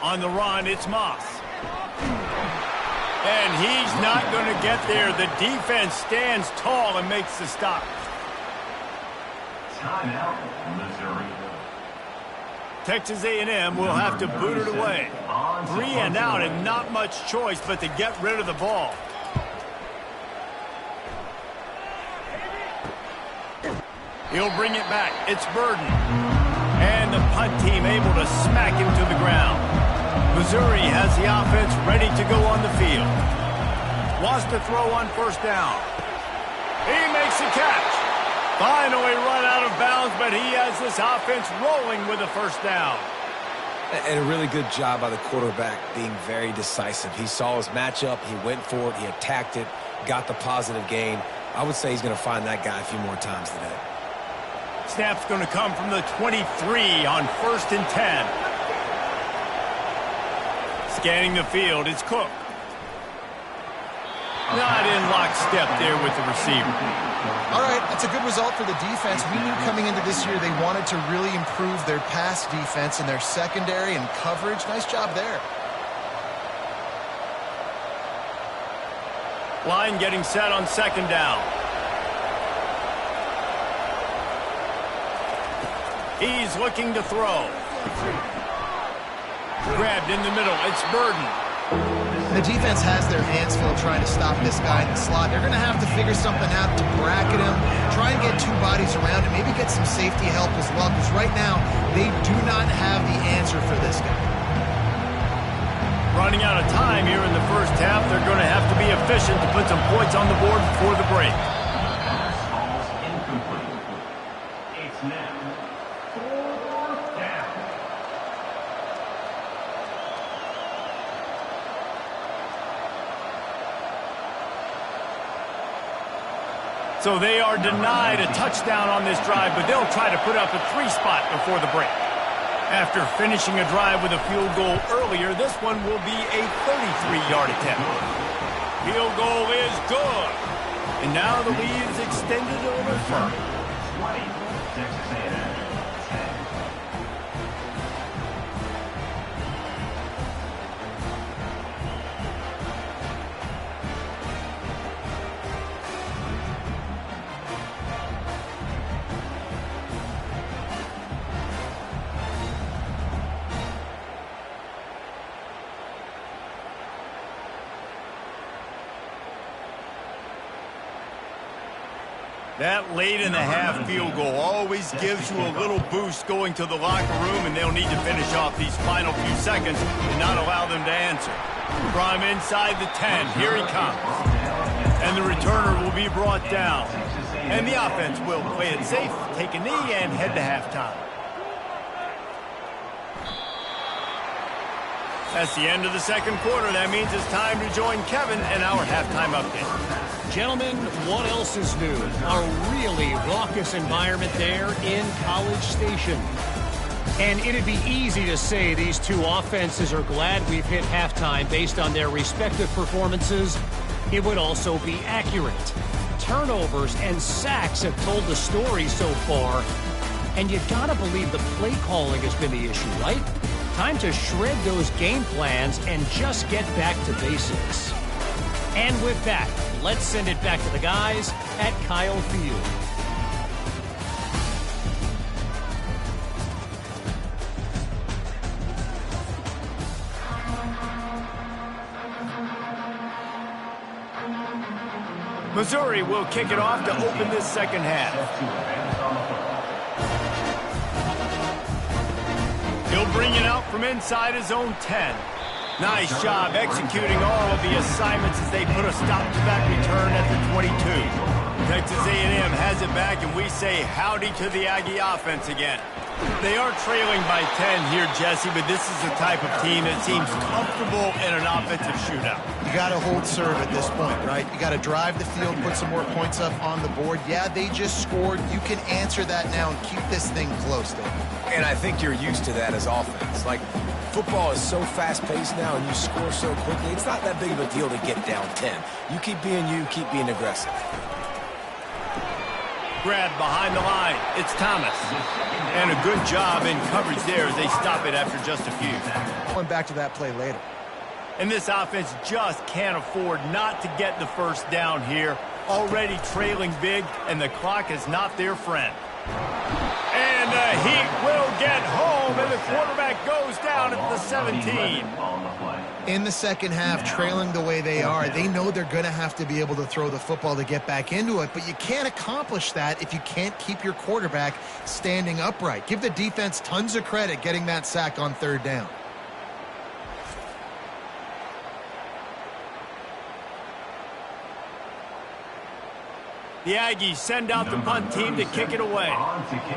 On the run, it's Moss. And he's not going to get there. The defense stands tall and makes the stop. Timeout, Missouri. Texas A&M will have to boot it away. 3 and out and not much choice but to get rid of the ball. He'll bring it back. It's Burden. And the punt team able to smack him to the ground. Missouri has the offense ready to go on the field. Wants to throw on first down. He makes the catch. Finally run out of bounds, but he has this offense rolling with a first down. And a really good job by the quarterback being very decisive. He saw his matchup, he went for it, he attacked it, got the positive gain. I would say he's going to find that guy a few more times today. Snap's going to come from the 23 on first and 10. Scanning the field, it's Cook. Not in lockstep there with the receiver. All right, that's a good result for the defense. We knew coming into this year they wanted to really improve their pass defense and their secondary and coverage. Nice job there. Line getting set on second down. He's looking to throw. Grabbed in the middle. It's Burden. The defense has their hands full trying to stop this guy in the slot. They're going to have to figure something out to bracket him, try and get two bodies around him, maybe get some safety help as well, because right now they do not have the answer for this guy. Running out of time here in the first half. They're going to have to be efficient to put some points on the board before the break. Pass falls incomplete. It's now 4th down. So they are denied a touchdown on this drive, but they'll try to put up a 3-spot before the break. After finishing a drive with a field goal earlier, this one will be a 33-yard attempt. Field goal is good. And now the lead is extended a little further. 20, Texas A&M, 10. That late in the half field goal always gives you a little boost going to the locker room, and they'll need to finish off these final few seconds and not allow them to answer. From inside the 10, here he comes. And the returner will be brought down. And the offense will play it safe, take a knee, and head to halftime. That's the end of the second quarter. That means it's time to join Kevin and our halftime update. Gentlemen, what else is new? A really raucous environment there in College Station. And it'd be easy to say these two offenses are glad we've hit halftime based on their respective performances. It would also be accurate. Turnovers and sacks have told the story so far. And you gotta believe the play calling has been the issue, right? Time to shred those game plans and just get back to basics. And with that, let's send it back to the guys at Kyle Field. Missouri will kick it off to open this second half. He'll bring it out from inside his own 10. Nice job executing all of the assignments as they put a stop-to-back return at the 22. Texas A&M has it back, and we say howdy to the Aggie offense again. They are trailing by 10 here, Jesse, but this is the type of team that seems comfortable in an offensive shootout. You got to hold serve at this point, right? You got to drive the field, put some more points up on the board. Yeah, they just scored. You can answer that now and keep this thing close, Dave. And I think you're used to that as offense. Like, football is so fast-paced now and you score so quickly, it's not that big of a deal to get down 10. You keep being you, keep being aggressive. Grab behind the line. It's Thomas. And a good job in coverage there as they stop it after just a few. Going back to that play later. And this offense just can't afford not to get the first down here. Already trailing big, and the clock is not their friend. And the Heat will get home, and the quarterback goes down at the 17. In the second half, trailing the way they are, they know they're going to have to be able to throw the football to get back into it, but you can't accomplish that if you can't keep your quarterback standing upright. Give the defense tons of credit getting that sack on third down. The Aggies send out the punt team to kick it away.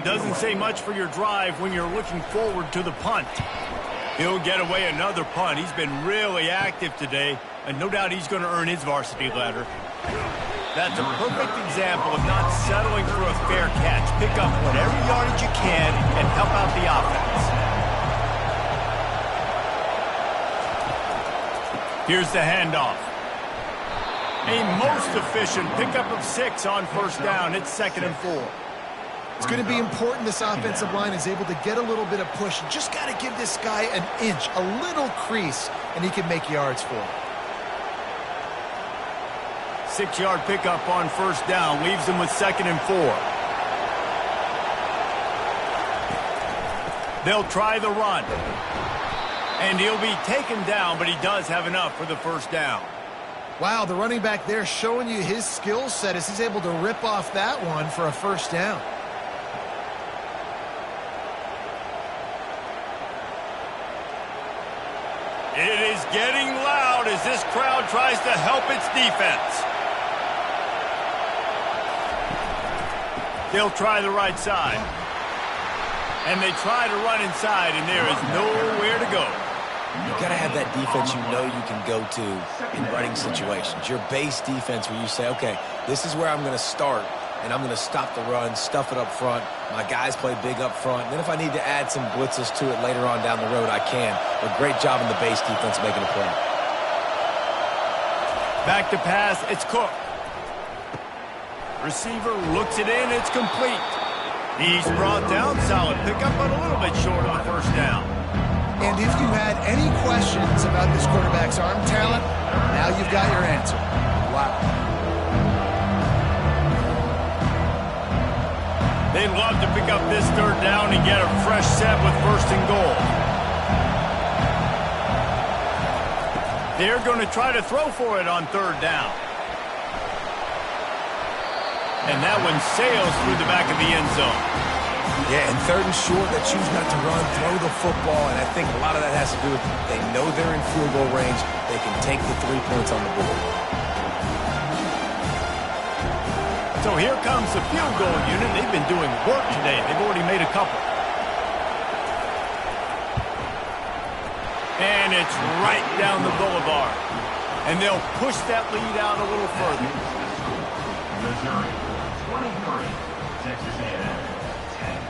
Doesn't say much for your drive when you're looking forward to the punt. He'll get away another punt. He's been really active today, and no doubt he's going to earn his varsity letter. That's a perfect example of not settling for a fair catch. Pick up whatever yardage you can and help out the offense. Here's the handoff. A most efficient pickup of 6 on first down. It's 2nd and 4. It's going to be important this offensive line is able to get a little bit of push. You just got to give this guy an inch, a little crease, and he can make yards for it. 6-yard pickup on first down. Leaves him with 2nd and 4. They'll try the run. And he'll be taken down, but he does have enough for the first down. Wow, the running back there showing you his skill set as he's able to rip off that one for a first down. It is getting loud as this crowd tries to help its defense. They'll try the right side. And they try to run inside, and there is nowhere to go. You got to have that defense you know you can go to in running situations. Your base defense where you say, okay, this is where I'm going to start, and I'm going to stop the run, stuff it up front. My guys play big up front. Then if I need to add some blitzes to it later on down the road, I can. But great job in the base defense making a play. Back to pass, it's Cook. Receiver looks it in, it's complete. He's brought down, solid pickup, but a little bit short of the first down. And if you had any questions about this quarterback's arm talent, now you've got your answer. Wow. They'd love to pick up this third down and get a fresh set with 1st and goal. They're going to try to throw for it on 3rd down. And that one sails through the back of the end zone. Yeah, and 3rd and short, they choose not to run, throw the football, and I think a lot of that has to do with they know they're in field goal range. They can take the 3 points on the board. So here comes the field goal unit. They've been doing work today. They've already made a couple. And it's right down the boulevard. And they'll push that lead out a little further. Missouri, 23. Texas A&M, 10.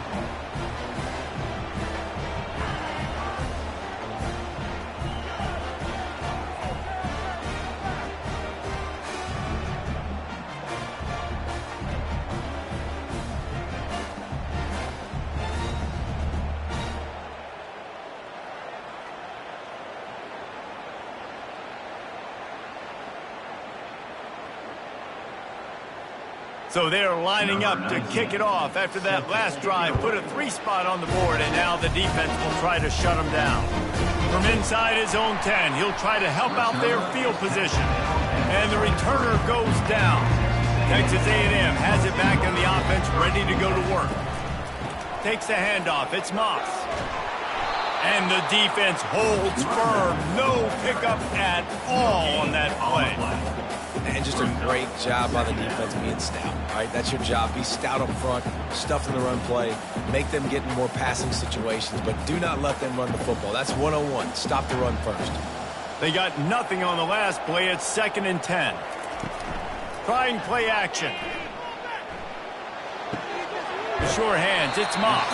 So they're lining up to kick it off after that last drive. Put a 3 spot on the board, and now the defense will try to shut them down. From inside his own 10, he'll try to help out their field position. And the returner goes down. Texas A&M has it back in the offense, ready to go to work. Takes the handoff. It's Moss. And the defense holds firm. No pickup at all on that play. And just a great job by the defense being stout. All right, that's your job. Be stout up front, stuff in the run play, make them get in more passing situations, but do not let them run the football. That's 101. Stop the run first. They got nothing on the last play. It's 2nd and 10. Trying play action. The sure hands. It's Moss.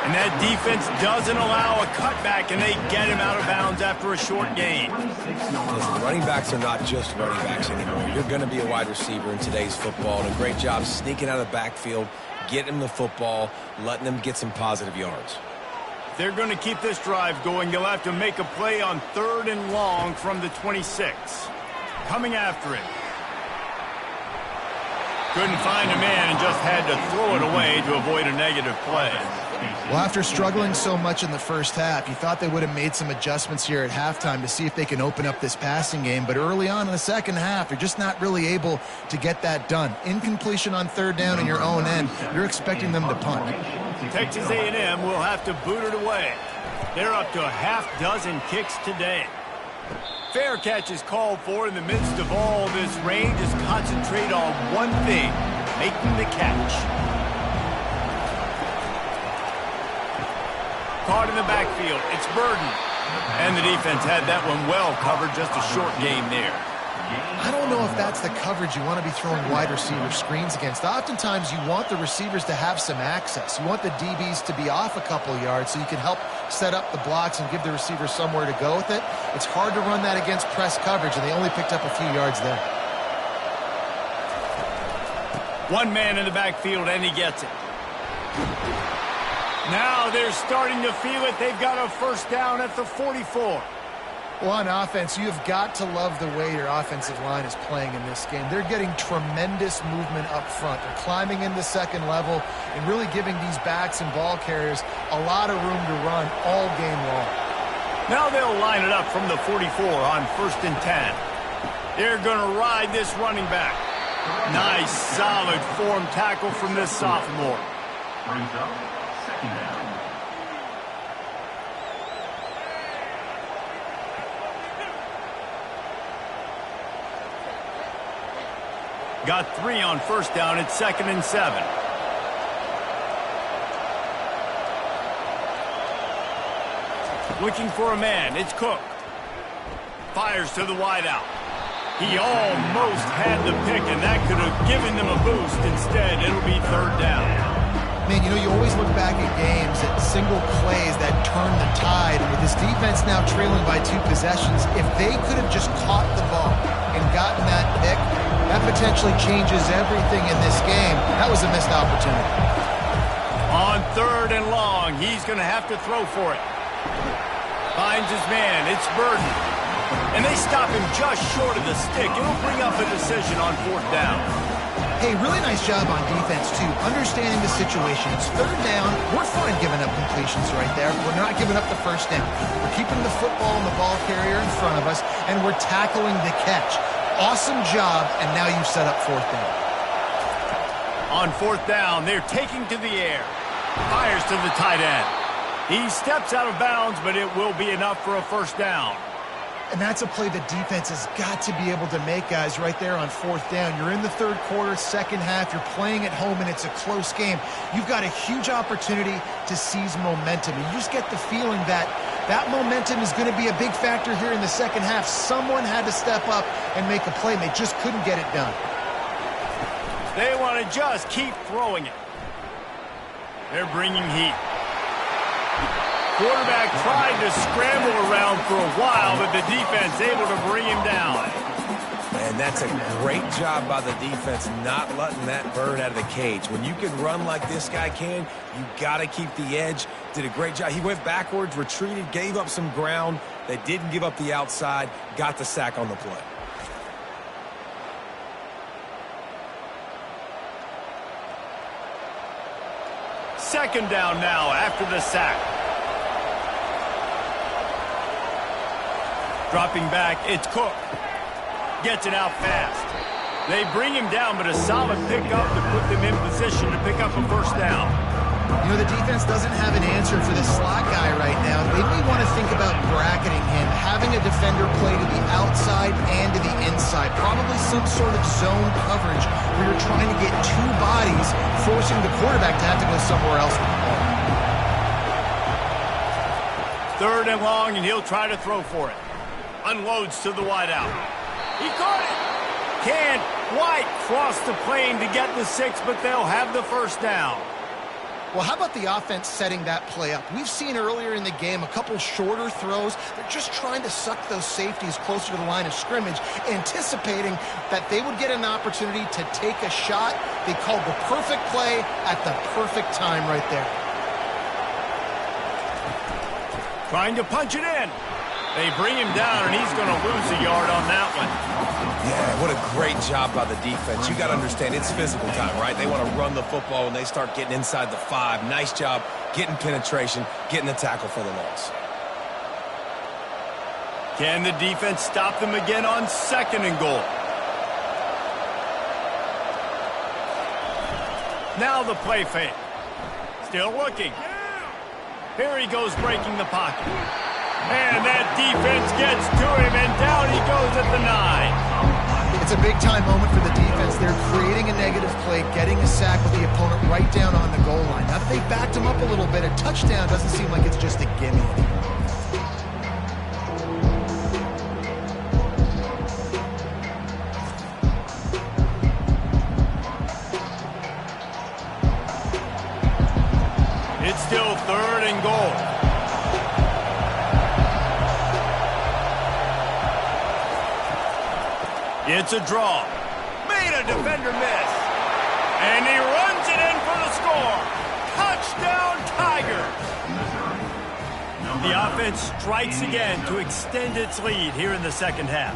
And that defense doesn't allow a cutback, and they get him out of bounds after a short gain. Listen, running backs are not just running backs anymore. You're going to be a wide receiver in today's football, and a great job sneaking out of the backfield, getting them the football, letting them get some positive yards. If they're going to keep this drive going, they'll have to make a play on 3rd and long from the 26. Coming after it. Couldn't find a man and just had to throw it away to avoid a negative play. Well, after struggling so much in the first half, you thought they would have made some adjustments here at halftime to see if they can open up this passing game. But early on in the second half, they're just not really able to get that done. Incompletion on 3rd down in your own end, you're expecting them to punt. Texas A&M will have to boot it away. They're up to a half-dozen kicks today. Fair catch is called for in the midst of all this rain. Just concentrate on one thing, making the catch. Caught in the backfield. It's Burden. And the defense had that one well covered. Just a short gain there. I don't know if that's the coverage you want to be throwing wide receiver screens against. Oftentimes, you want the receivers to have some access. You want the DBs to be off a couple yards so you can help set up the blocks and give the receivers somewhere to go with it. It's hard to run that against press coverage, and they only picked up a few yards there. One man in the backfield, and he gets it. Now they're starting to feel it. They've got a 1st down at the 44. Well, on offense, you've got to love the way your offensive line is playing in this game. They're getting tremendous movement up front. They're climbing into 2nd level and really giving these backs and ball carriers a lot of room to run all game long. Now they'll line it up from the 44 on 1st and 10. They're going to ride this running back. Nice, solid form tackle from this sophomore. Brings up 2nd down. Got 3 on 1st down. It's 2nd and 7. Looking for a man. It's Cook. Fires to the wideout. He almost had the pick, and that could have given them a boost. Instead, it'll be 3rd down. Man, you know, you always look back at games at single plays that turn the tide. And with this defense now trailing by 2 possessions, if they could have just caught the ball and gotten that pick, that potentially changes everything in this game. That was a missed opportunity. On 3rd and long, he's going to have to throw for it. Finds his man. It's Burden. And they stop him just short of the stick. It'll bring up a decision on 4th down. Hey, really nice job on defense, too. Understanding the situation. It's 3rd down. We're fine giving up completions right there. We're not giving up the 1st down. We're keeping the football and the ball carrier in front of us, and we're tackling the catch. Awesome job, and now you've set up 4th down. On fourth down, they're taking to the air. Fires to the tight end. He steps out of bounds, but it will be enough for a first down. And that's a play the defense has got to be able to make, guys, right there on fourth down. You're in the third quarter, second half. You're playing at home, and it's a close game. You've got a huge opportunity to seize momentum. You just get the feeling that that momentum is going to be a big factor here in the second half. Someone had to step up and make a play, and they just couldn't get it done. They want to just keep throwing it. They're bringing heat. Quarterback tried to scramble around for a while, but the defense able to bring him down. And that's a great job by the defense not letting that bird out of the cage. When you can run like this guy can, you got to keep the edge. Did a great job. He went backwards, retreated, gave up some ground. They didn't give up the outside, got the sack on the play. Second down now after the sack. Dropping back, it's Cook. Gets it out fast. They bring him down, but a solid pickup to put them in position to pick up a first down. You know, the defense doesn't have an answer for this slot guy right now. They may want to think about bracketing him, having a defender play to the outside and to the inside. Probably some sort of zone coverage where you're trying to get two bodies, forcing the quarterback to have to go somewhere else with the ball. Third and long, and he'll try to throw for it. Unloads to the wideout. He caught it. Can White cross the plane to get the 6, but they'll have the first down. Well, how about the offense setting that play up? We've seen earlier in the game a couple shorter throws. They're just trying to suck those safeties closer to the line of scrimmage, anticipating that they would get an opportunity to take a shot. They called the perfect play at the perfect time right there. Trying to punch it in. They bring him down, and he's going to lose a yard on that one. Yeah, what a great job by the defense. You got to understand, it's physical time, right? They want to run the football when they start getting inside the 5. Nice job getting penetration, getting the tackle for the loss. Can the defense stop them again on second and goal? Now the play fake. Still looking. Here he goes breaking the pocket. And that defense gets to him, and down he goes at the 9. It's a big-time moment for the defense. They're creating a negative play, getting a sack with the opponent right down on the goal line. Now that they backed him up a little bit, a touchdown doesn't seem like it's just a gimme. It's still third and goal. It's a draw. Made a defender miss. And he runs it in for the score. Touchdown, Tigers. The offense strikes again to extend its lead here in the second half.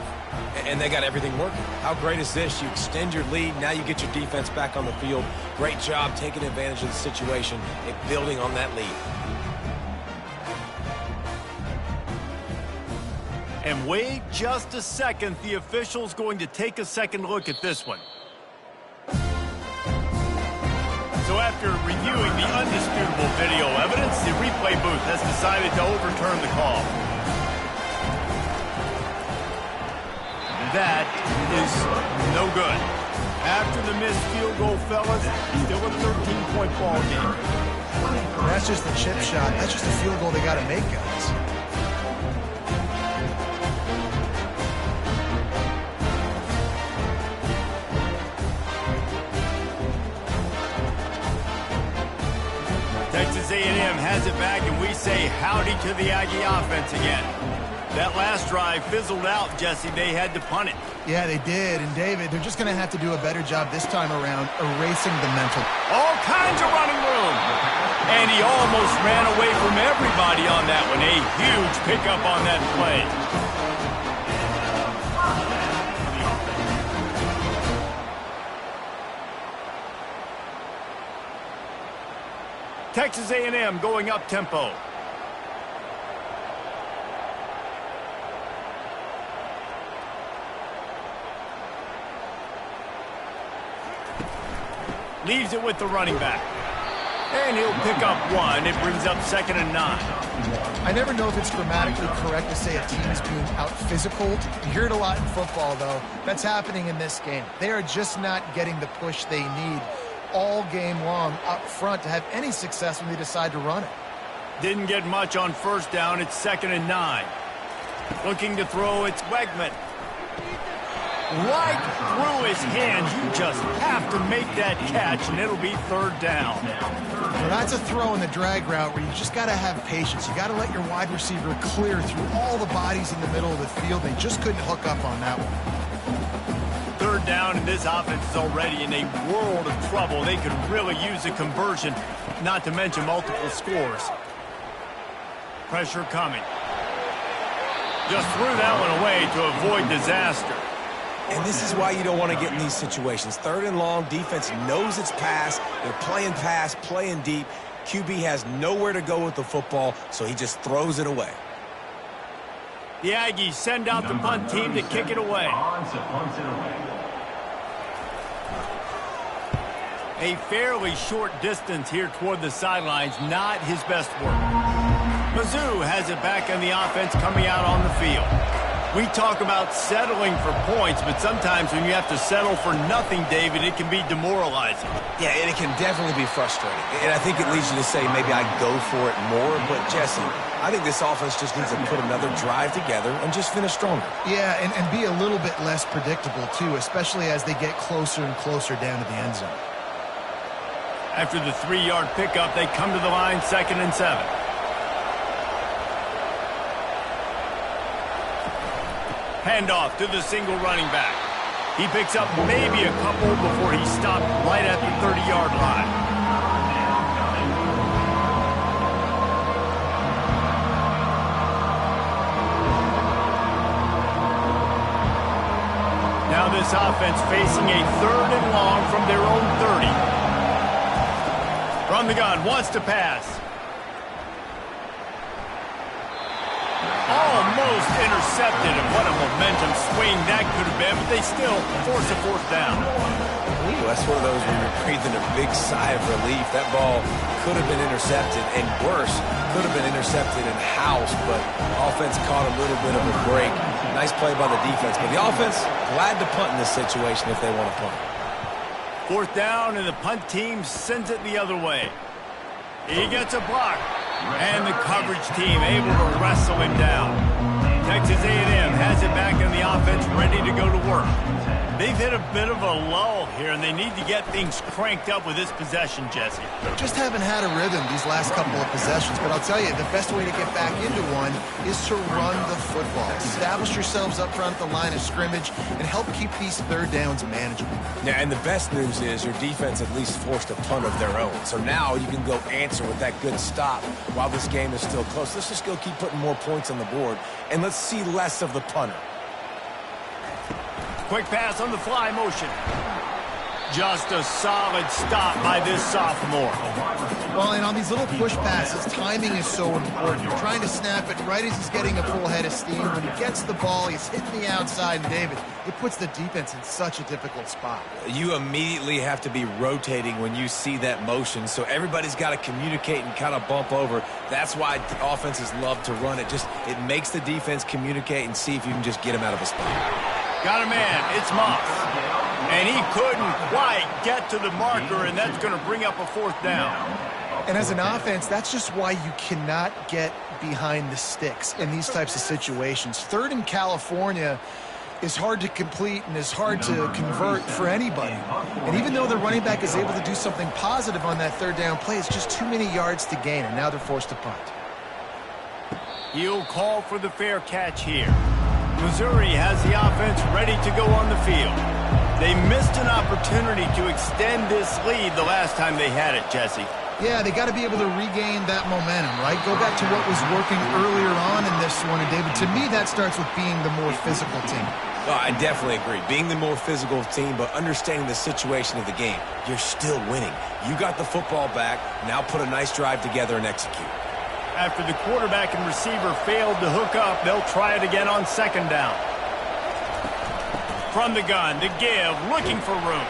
And they got everything working. How great is this? You extend your lead. Now you get your defense back on the field. Great job taking advantage of the situation and building on that lead. And wait just a second. The official's going to take a second look at this one. So after reviewing the undisputable video evidence, the replay booth has decided to overturn the call. That is no good. After the missed field goal, fellas, still a 13-point ball game. That's just the chip shot. That's just a field goal they got to make, guys. Texas A&M has it back, and we say howdy to the Aggie offense again. That last drive fizzled out, Jesse. They had to punt it. Yeah, they did. And, David, they're just going to have to do a better job this time around erasing the mental. All kinds of running room. And he almost ran away from everybody on that one. A huge pickup on that play. Texas A&M going up tempo. Leaves it with the running back. And he'll pick up one. It brings up 2nd and 9. I never know if it's grammatically correct to say a team is being out-physical. You hear it a lot in football, though. That's happening in this game. They are just not getting the push they need all game long up front to have any success when they decide to run it. Didn't get much on 1st down. It's 2nd and 9. Looking to throw, it's Wegman. Right through his hands. You just have to make that catch, and it'll be 3rd down. Well, that's a throw in the drag route where you just got to have patience. You got to let your wide receiver clear through all the bodies in the middle of the field. They just couldn't hook up on that one. 3rd down, and this offense is already in a world of trouble. They could really use a conversion, not to mention multiple scores. Pressure coming. Just threw that one away to avoid disaster. And this is why you don't want to get in these situations. 3rd and long, defense knows it's pass. They're playing pass, playing deep. QB has nowhere to go with the football, so he just throws it away. The Aggies send out the punt team to kick it away. A fairly short distance here toward the sidelines, not his best work. Mizzou has it back on the offense coming out on the field. We talk about settling for points, but sometimes when you have to settle for nothing, David, it can be demoralizing. Yeah, and it can definitely be frustrating. And I think it leads you to say maybe I go for it more. But, Jesse, I think this offense just needs to put another drive together and just finish stronger. Yeah, and be a little bit less predictable, too, especially as they get closer and closer down to the end zone. After the 3-yard pickup, they come to the line, 2nd and 7. Handoff to the single running back. He picks up maybe a couple before he's stopped right at the 30-yard line. Now this offense facing a 3rd and long from their own 30. From the gun, wants to pass. Almost intercepted, and what a momentum swing that could have been, but they still force a 4th down. Ooh, that's one of those where you're breathing a big sigh of relief. That ball could have been intercepted, and worse, could have been intercepted and housed, but offense caught a little bit of a break. Nice play by the defense, but the offense glad to punt in this situation if they want to punt. 4th down, and the punt team sends it the other way. He gets a block. And the coverage team able to wrestle him down. Texas A&M has it back in the offense, ready to go to work. They've hit a bit of a lull here, and they need to get things cranked up with this possession, Jesse. Just haven't had a rhythm these last couple of possessions, but I'll tell you, the best way to get back into one is to run the football. Establish yourselves up front at the line of scrimmage and help keep these 3rd downs manageable. Yeah, and the best news is your defense at least forced a punt of their own. So now you can go answer with that good stop while this game is still close. Let's just go keep putting more points on the board, and let's see less of the punter. Quick pass on the fly motion. Just a solid stop by this sophomore. Well, and on these little push passes, timing is so important. You're trying to snap it right as he's getting a full head of steam. When he gets the ball, he's hitting the outside, and David, it puts the defense in such a difficult spot. You immediately have to be rotating when you see that motion, so everybody's got to communicate and kind of bump over. That's why offenses love to run it. Just it makes the defense communicate and see if you can just get him out of a spot. Got a man. It's Moss. And he couldn't quite get to the marker, and that's going to bring up a 4th down. And as an offense, that's just why you cannot get behind the sticks in these types of situations. 3rd in California is hard to complete and is hard to convert for anybody. And even though the running back is able to do something positive on that 3rd down play, it's just too many yards to gain, and now they're forced to punt. He'll call for the fair catch here. Missouri has the offense ready to go on the field. They missed an opportunity to extend this lead the last time they had it, Jesse. Yeah, they got to be able to regain that momentum, right? Go back to what was working earlier on in this one. And, David, to me, that starts with being the more physical team. Well, I definitely agree. Being the more physical team, but understanding the situation of the game. You're still winning. You got the football back. Now put a nice drive together and execute. After the quarterback and receiver failed to hook up, they'll try it again on 2nd down. From the gun, to give, looking for room.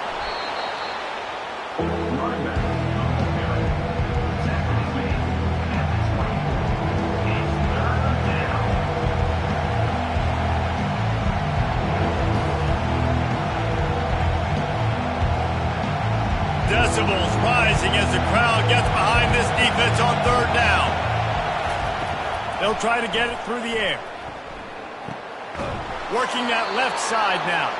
Decibels rising as the crowd gets behind this defense on third down. They'll try to get it through the air. Working that left side now.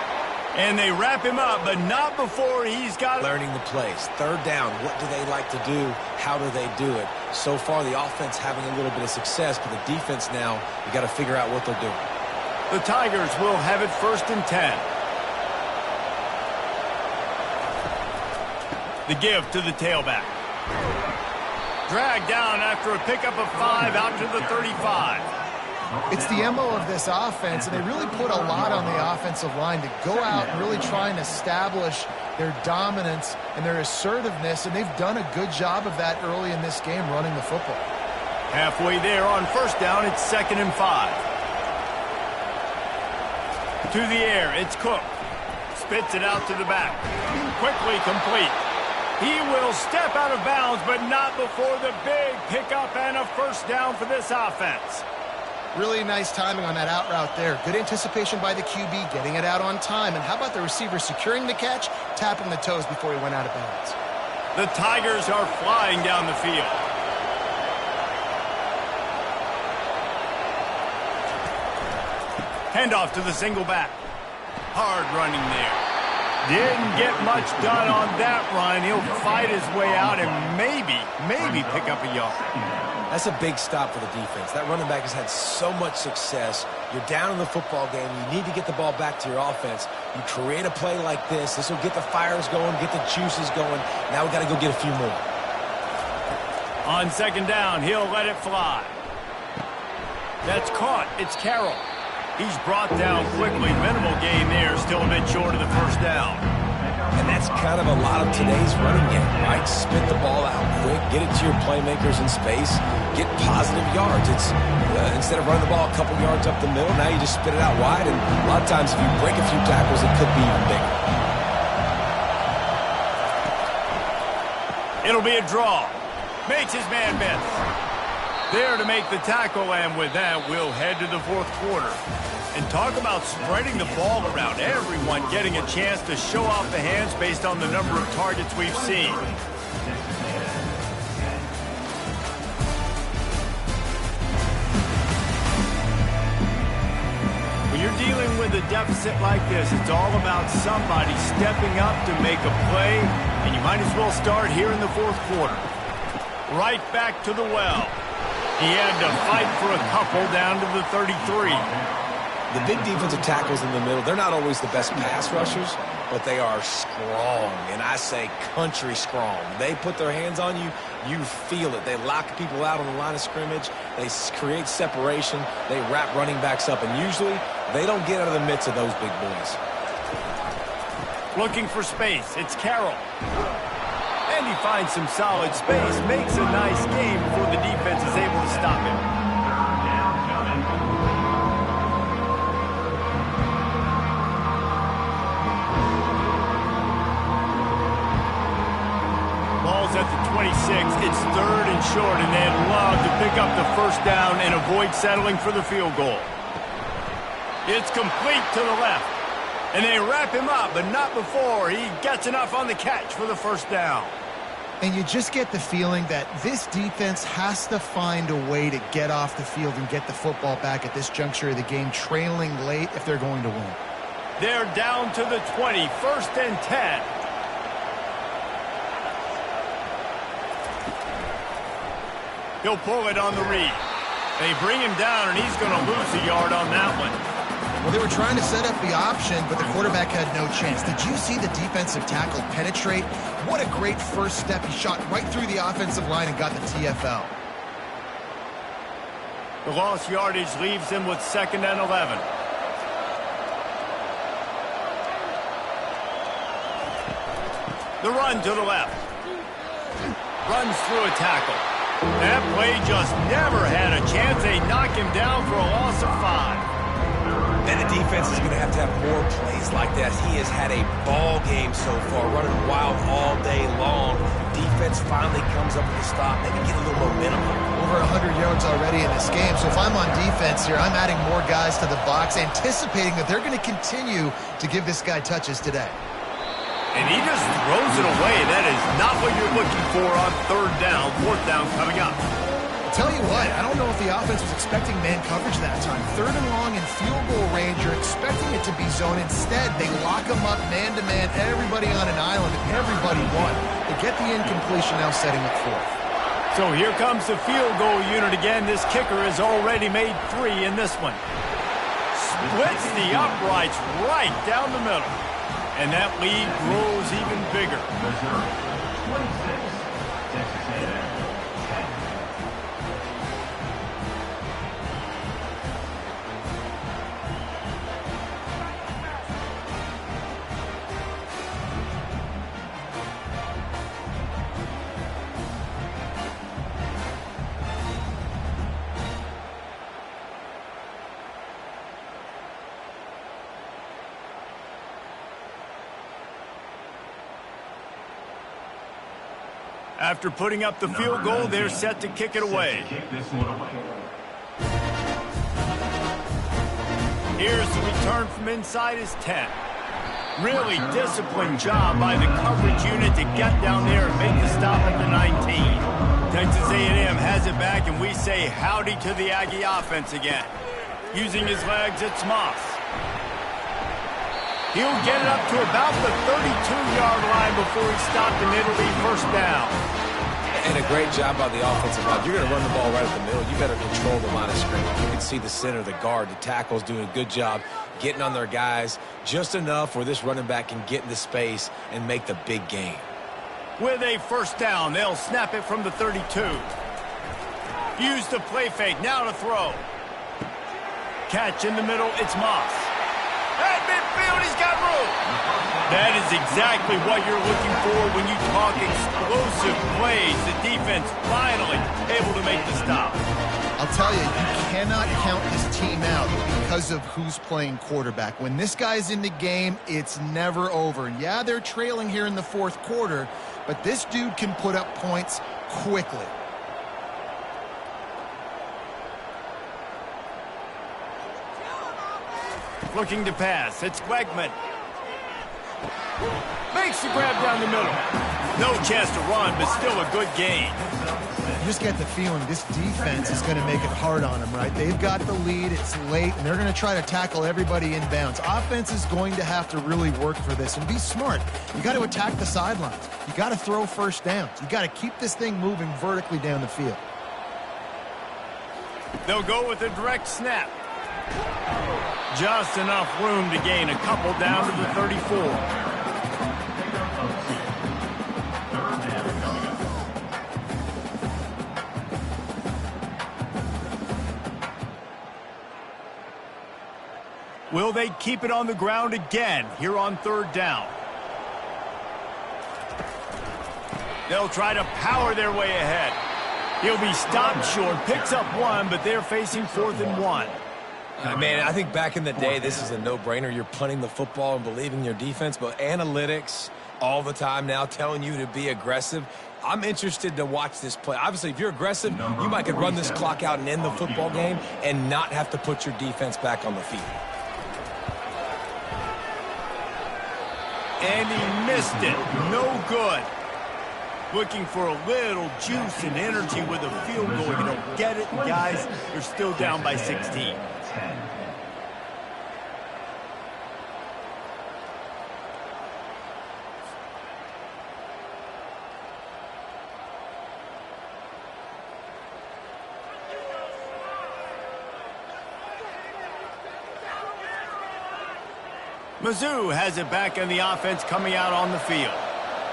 And they wrap him up, but not before he's got... Learning the plays. Third down, what do they like to do? How do they do it? So far, the offense having a little bit of success, but the defense now, you got to figure out what they're doing. The Tigers will have it 1st and 10. The give to the tailback. Dragged down after a pickup of 5 out to the 35. It's the MO of this offense, and they really put a lot on the offensive line to go out and really try and establish their dominance and their assertiveness, and they've done a good job of that early in this game running the football. Halfway there on 1st down, it's 2nd and 5. To the air, it's Cook. Spits it out to the back. Quickly complete. He will step out of bounds, but not before the big pickup and a 1st down for this offense. Really nice timing on that out route there. Good anticipation by the QB, getting it out on time. And how about the receiver securing the catch, tapping the toes before he went out of bounds? The Tigers are flying down the field. Handoff to the single back. Hard running there. Didn't get much done on that run. He'll fight his way out and maybe pick up a yard. That's a big stop for the defense. That running back has had so much success. You're down in the football game. You need to get the ball back to your offense. You create a play like this. This will get the fires going, get the juices going. Now we got to go get a few more. On 2nd down, he'll let it fly. That's caught. It's Carroll. He's brought down quickly. Minimal gain there. Still a bit short of the 1st down. And that's kind of a lot of today's running game, right? Spit the ball out quick, get it to your playmakers in space, get positive yards. It's instead of running the ball a couple yards up the middle, now you just spit it out wide, and a lot of times if you break a few tackles, it could be even bigger. It'll be a draw. Makes his man miss. There to make the tackle, and with that, we'll head to the 4th quarter. And talk about spreading the ball around. Everyone getting a chance to show off the hands based on the number of targets we've seen. When you're dealing with a deficit like this, it's all about somebody stepping up to make a play, and you might as well start here in the 4th quarter. Right back to the well. He had to fight for a couple down to the 33. The big defensive tackles in the middle, they're not always the best pass rushers, but they are strong, and I say country strong. They put their hands on you, you feel it. They lock people out on the line of scrimmage. They create separation. They wrap running backs up, and usually they don't get out of the midst of those big boys. Looking for space. It's Carroll. And he finds some solid space, makes a nice game before the defense is able to stop him. At the 26, it's 3rd and short, and they'd love to pick up the 1st down and avoid settling for the field goal. It's complete to the left, and they wrap him up, but not before he gets enough on the catch for the 1st down. And you just get the feeling that this defense has to find a way to get off the field and get the football back at this juncture of the game, trailing late if they're going to win. They're down to the 20, 1st and 10. He'll pull it on the read. They bring him down, and he's going to lose a yard on that one. Well, they were trying to set up the option, but the quarterback had no chance. Did you see the defensive tackle penetrate? What a great first step. He shot right through the offensive line and got the TFL. The lost yardage leaves him with 2nd and 11. The run to the left. Runs through a tackle. That play just never had a chance. They knock him down for a loss of 5. And the defense is going to have more plays like that. He has had a ball game so far, running wild all day long. Defense finally comes up with a stop, maybe get a little momentum. Over 100 yards already in this game. So if I'm on defense here, I'm adding more guys to the box, anticipating that they're going to continue to give this guy touches today. And he just throws it away. That is not what you're looking for on third down. Fourth down coming up. Tell you what, I don't know if the offense was expecting man coverage that time. Third and long in field goal range, you're expecting it to be zone. Instead, they lock them up man-to-man, everybody on an island, and everybody won. They get the incompletion, now setting up fourth. So here comes the field goal unit again. This kicker has already made 3 in this one. Splits the uprights right down the middle. And that lead grows even bigger. Missouri, 26, Texas A&M, 10. After putting up the field goal, they're set to kick it away. Kick this one away. Here's the return from inside his 10. Really disciplined job by the coverage unit to get down there and make the stop at the 19. Texas A&M has it back, and we say howdy to the Aggie offense again. Using his legs, it's Moss. He'll get it up to about the 32-yard line before he stopped in Italy. First down. And a great job by the offensive line. You're going to run the ball right at the middle. You better control the line of scrimmage. You can see the center, the guard, the tackles doing a good job getting on their guys just enough where this running back can get into space and make the big gain. With a first down, they'll snap it from the 32. Use the play fake. Now to throw. Catch in the middle. It's Moss. At midfield, he's got room. That is exactly what you're looking for when you talk explosive plays. The defense finally able to make the stop. I'll tell you, you cannot count this team out because of who's playing quarterback. When this guy's in the game, it's never over. And yeah, they're trailing here in the fourth quarter, but this dude can put up points quickly. Looking to pass. It's Wegman. Makes the grab down the middle. No chance to run, but still a good gain. You just get the feeling this defense is going to make it hard on them, right? They've got the lead. It's late, and they're going to try to tackle everybody inbounds. Offense is going to have to really work for this and be smart. You got to attack the sidelines. You got to throw first downs. You got to keep this thing moving vertically down the field. They'll go with a direct snap. Just enough room to gain a couple down to the 34. Will they keep it on the ground again here on third down? They'll try to power their way ahead. He'll be stopped short, picks up one, but they're facing 4th and 1. Man, I think back in the day, this is a no-brainer. You're punting the football and believing in your defense, but analytics all the time now telling you to be aggressive. I'm interested to watch this play. Obviously, if you're aggressive, you might could run this clock out and end the football game and not have to put your defense back on the field. And he missed it. No good. Looking for a little juice and energy with a field goal. You don't get it, guys. You're still down by 16. Mizzou has it back on the offense coming out on the field.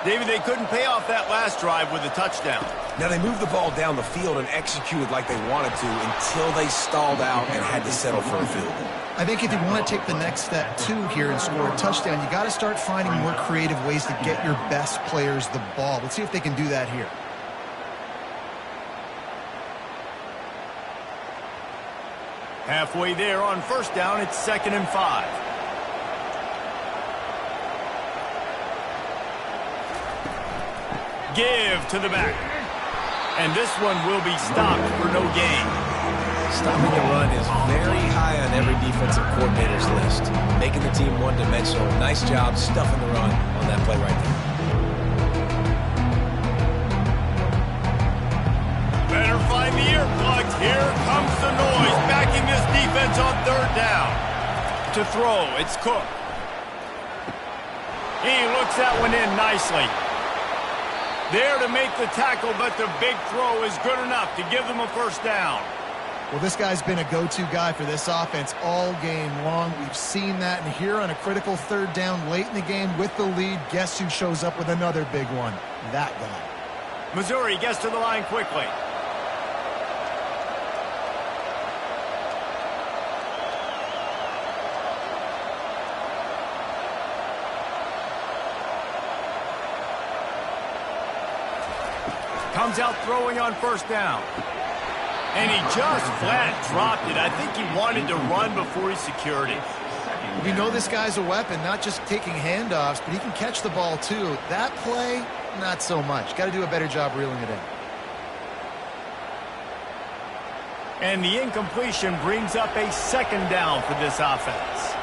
David, they couldn't pay off that last drive with a touchdown. Now, they moved the ball down the field and executed like they wanted to until they stalled out and had to settle for a field goal. I think if you want to take the next step, too, here and score a touchdown, you got to start finding more creative ways to get your best players the ball. Let's see if they can do that here. Halfway there on first down, it's 2nd and 5. Give to the back. And this one will be stopped for no gain. Stopping the run is very high on every defensive coordinator's list. Making the team one-dimensional. Nice job stuffing the run on that play right there. Better find the earplugs. Here comes the noise. Backing this defense on third down. To throw, it's Cook. He looks that one in nicely. There to make the tackle, but the big throw is good enough to give them a first down. Well, this guy's been a go-to guy for this offense all game long. We've seen that, and here on a critical third down late in the game with the lead, guess who shows up with another big one? That guy. Missouri gets to the line quickly. Comes out throwing on first down. And he just flat dropped it. I think he wanted to run before he secured it. We know this guy's a weapon, not just taking handoffs, but he can catch the ball too. That play, not so much. Got to do a better job reeling it in. And the incompletion brings up a second down for this offense.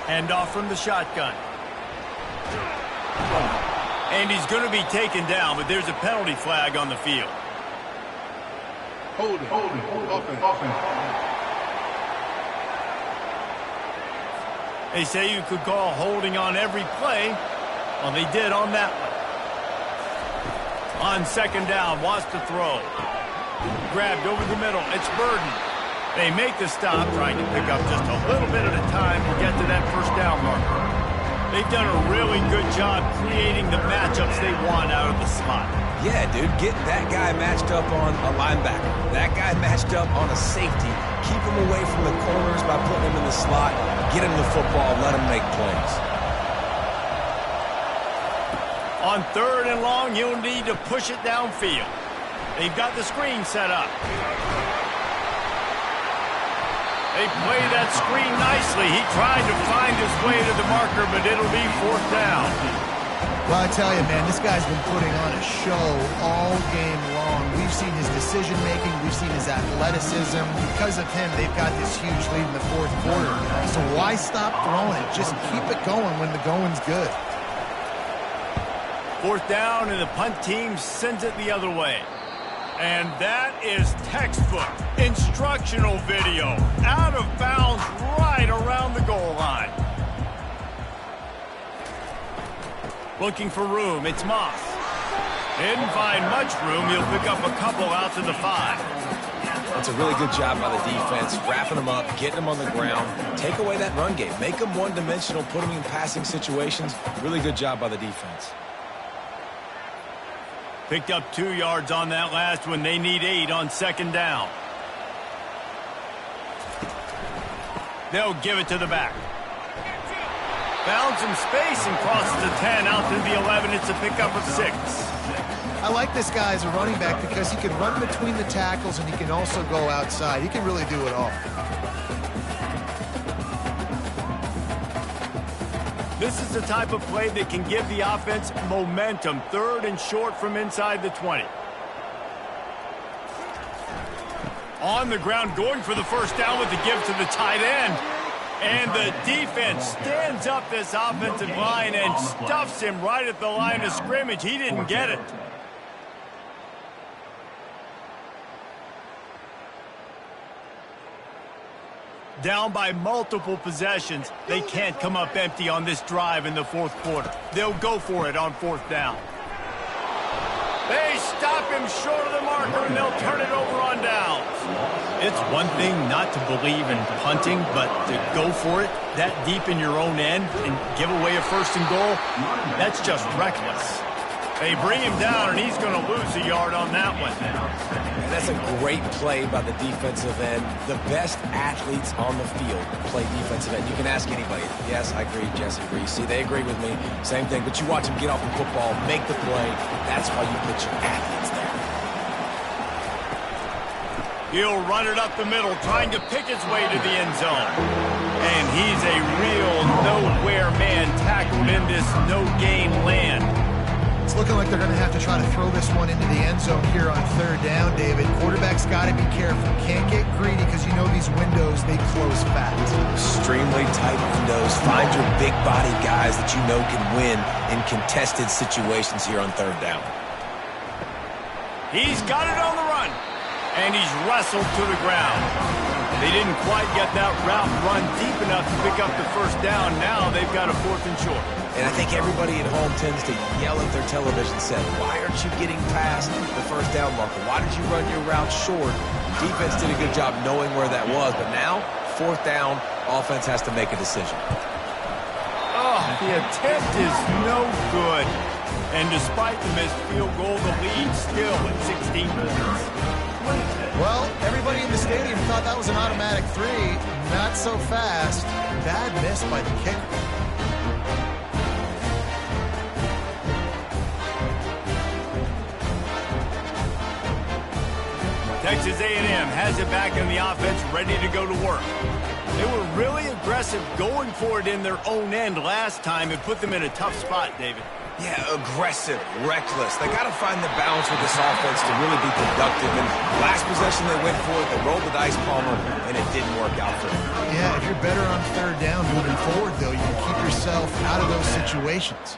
Handoff from the shotgun. And he's going to be taken down, but there's a penalty flag on the field. Hold it. Offense. They say you could call holding on every play. Well, they did on that one. On second down, wants to throw. Grabbed over the middle. It's Burden. They make the stop, trying to pick up just a little bit at a time to get to that first down marker. They've done a really good job creating the matchups they want out of the slot. Yeah, dude, getting that guy matched up on a linebacker. That guy matched up on a safety. Keep him away from the corners by putting him in the slot. Get him the football, let him make plays. On third and long, you'll need to push it downfield. They've got the screen set up. They play that screen nicely. He tried to find his way to the marker, but it'll be fourth down. Well, I tell you, man, this guy's been putting on a show all game long. We've seen his decision-making. We've seen his athleticism. Because of him, they've got this huge lead in the fourth quarter. So why stop throwing it? Just keep it going when the going's good. Fourth down, and the punt team sends it the other way. And that is textbook instructional video. Out of bounds right around the goal line. Looking for room, it's Moss. Didn't find much room. He'll pick up a couple out to the 5. That's a really good job by the defense, wrapping them up, getting them on the ground. Take away that run game. Make them one-dimensional, put them in passing situations. Really good job by the defense. Picked up 2 yards on that last one. They need 8 on second down. They'll give it to the back. Found some space and crosses the 10 out to the 11. It's a pickup of 6. I like this guy as a running back because he can run between the tackles and he can also go outside. He can really do it all. This is the type of play that can give the offense momentum. Third and short from inside the 20. On the ground, going for the first down with the give to the tight end. And the defense stands up this offensive line and stuffs him right at the line of scrimmage. He didn't get it. Down by multiple possessions. They can't come up empty on this drive in the fourth quarter. They'll go for it on fourth down. They stop him short of the marker, and they'll turn it over on downs. It's one thing not to believe in punting, but to go for it that deep in your own end and give away a first and goal, that's just reckless. They bring him down, and he's going to lose a yard on that one. And that's a great play by the defensive end. The best athletes on the field play defensive end. You can ask anybody. Yes, I agree. Jesse agrees. See, they agree with me. Same thing. But you watch them get off the football, make the play. That's why you put your athletes there. He'll run it up the middle, trying to pick his way to the end zone. And he's a real nowhere man tackled in this no-gain land. It's looking like they're going to have to try to throw this one into the end zone here on third down, David. Quarterback's got to be careful. Can't get greedy because you know these windows, they close fast. Extremely tight windows. Find your big body guys that you know can win in contested situations here on third down. He's got it on the run, and he's wrestled to the ground. They didn't quite get that route run deep enough to pick up the first down. Now they've got a 4th and short. And I think everybody at home tends to yell at their television set, why aren't you getting past the first down marker? Why did you run your route short? Defense did a good job knowing where that was, but now, 4th down, offense has to make a decision. Oh, the attempt is no good. And despite the missed field goal, the lead still at 16 points. Well, everybody in the stadium thought that was an automatic 3. Not so fast. Bad miss by the kicker. Texas A&M has it back in the offense, ready to go to work. They were really aggressive going for it in their own end last time. It put them in a tough spot, David. Yeah, aggressive, reckless. They got to find the balance with this offense to really be productive. And last possession they went for it, they rolled the dice, Palmer, and it didn't work out for them. Yeah, if you're better on third down moving forward, though, you can keep yourself out of those situations.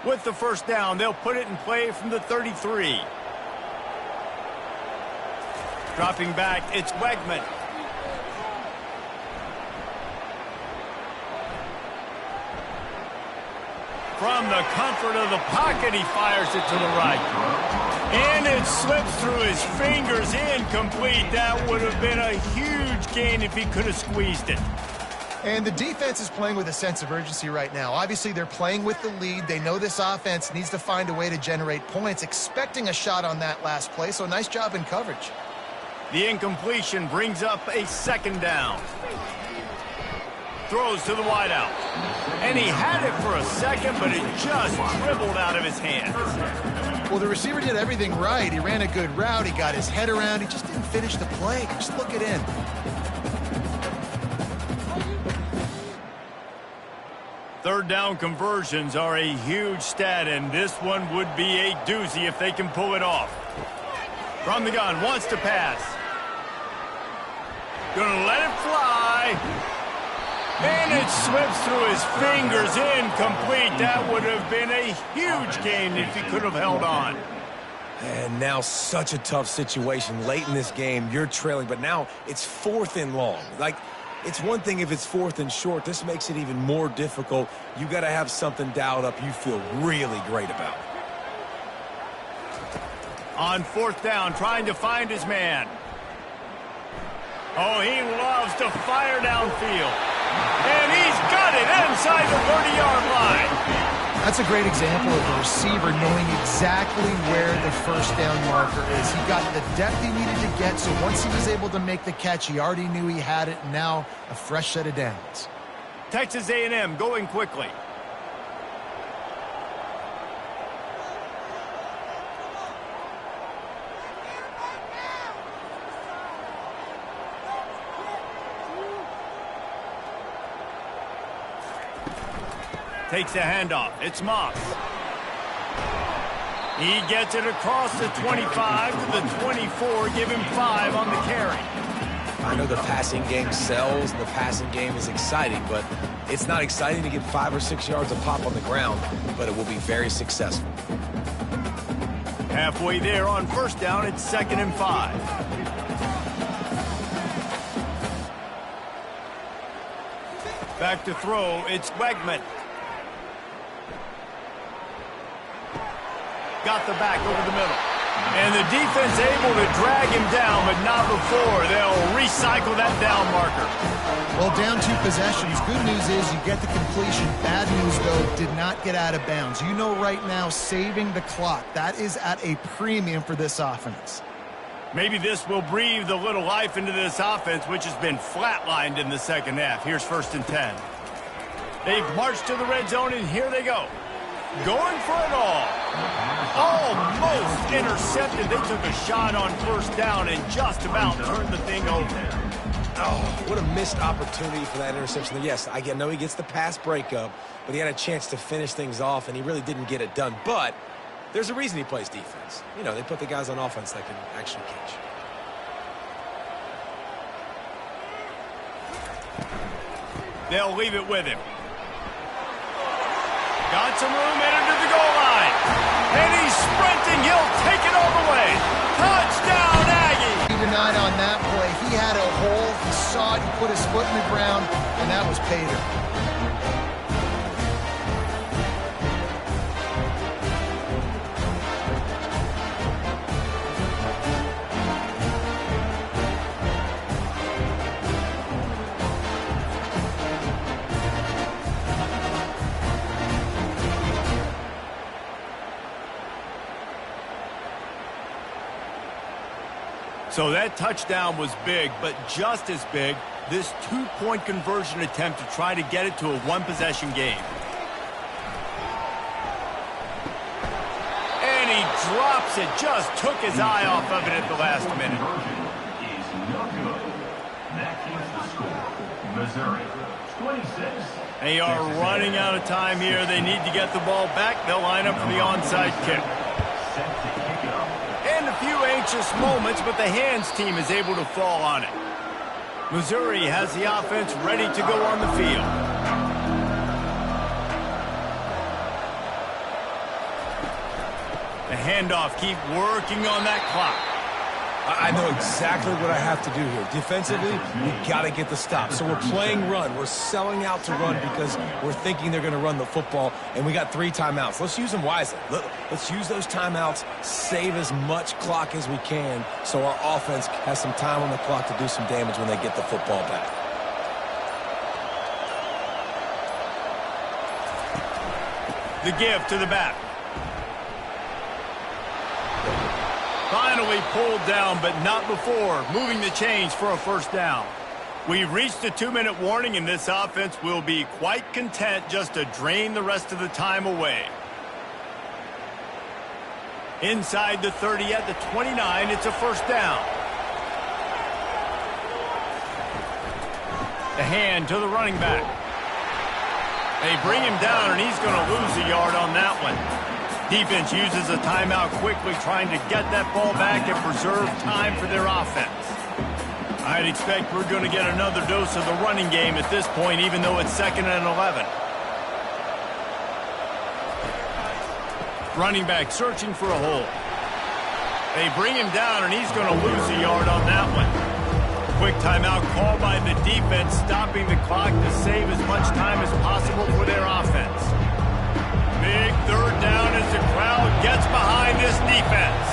With the first down, they'll put it in play from the 33. Dropping back, it's Wegman. From the comfort of the pocket, he fires it to the right. And it slips through his fingers, incomplete. That would have been a huge gain if he could have squeezed it. And the defense is playing with a sense of urgency right now. Obviously, they're playing with the lead. They know this offense needs to find a way to generate points, expecting a shot on that last play, so nice job in coverage. The incompletion brings up a 2nd down. Throws to the wideout. And he had it for a second, but it just dribbled out of his hands. Well, the receiver did everything right. He ran a good route. He got his head around. He just didn't finish the play. Just look it in. Third down conversions are a huge stat, and this one would be a doozy if they can pull it off. From the gun, wants to pass. Gonna let it fly. And it slips through his fingers, incomplete. That would have been a huge gain if he could have held on. And now such a tough situation. Late in this game, you're trailing, but now it's 4th and long. It's one thing if it's 4th and short. This makes it even more difficult. You got to have something dialed up you feel really great about. On 4th down, trying to find his man. Oh, he loves to fire downfield. And he's got it inside the 30-yard line. That's a great example of a receiver knowing exactly where the first down marker is. He got the depth he needed to get, so once he was able to make the catch, he already knew he had it, and now a fresh set of downs. Texas A&M going quickly. Takes a handoff. It's Moss. He gets it across the 25 to the 24. Give him 5 on the carry. I know the passing game sells and the passing game is exciting, but it's not exciting to get 5 or 6 yards of pop on the ground, but it will be very successful. Halfway there on first down, it's 2nd and 5. Back to throw, it's Wegman. Got the back over the middle. And the defense able to drag him down, but not before. They'll recycle that down marker. Well, down 2 possessions. Good news is you get the completion. Bad news, though, did not get out of bounds. You know right now, saving the clock. That is at a premium for this offense. Maybe this will breathe a little life into this offense, which has been flatlined in the second half. Here's 1st and 10. They've marched to the red zone, and here they go. Going for it all. Almost intercepted. They took a shot on first down and just about turned the thing over. Oh, what a missed opportunity for that interception. Yes, I know he gets the pass breakup, but he had a chance to finish things off, and he really didn't get it done. But there's a reason he plays defense. You know, they put the guys on offense that can actually catch. They'll leave it with him. Got some room, headed to the goal line. And he's sprinting. He'll take it all the way. Touchdown, Aggie. He denied on that play. He had a hole. He saw it. He put his foot in the ground, and that was Pater. So that touchdown was big, but just as big, this two-point conversion attempt to try to get it to a one-possession game. And he drops it, just took his eye off of it at the last minute. Is no good. That keeps the score. Missouri, 26. They are running out of time here. They need to get the ball back. They'll line up for the onside kick. Set to kick it off. And a few anxious moments, but the hands team is able to fall on it. Missouri has the offense ready to go on the field. The handoff, keep working on that clock. I know exactly what I have to do here. Defensively, we got to get the stop. So we're playing run. We're selling out to run because we're thinking they're going to run the football, and we got 3 timeouts. Let's use them wisely. Let's use those timeouts, save as much clock as we can so our offense has some time on the clock to do some damage when they get the football back. The give to the back. Finally pulled down, but not before moving the chains for a first down. We've reached a 2-minute warning, and this offense will be quite content just to drain the rest of the time away. Inside the 30 at the 29, it's a first down. The hand to the running back. They bring him down, and he's going to lose a yard on that one. Defense uses a timeout quickly, trying to get that ball back and preserve time for their offense. I'd expect we're going to get another dose of the running game at this point, even though it's 2nd and 11. Running back searching for a hole. They bring him down, and he's going to lose a yard on that one. Quick timeout called by the defense, stopping the clock to save as much time as possible for their offense. Big 3rd down as the crowd gets behind this defense.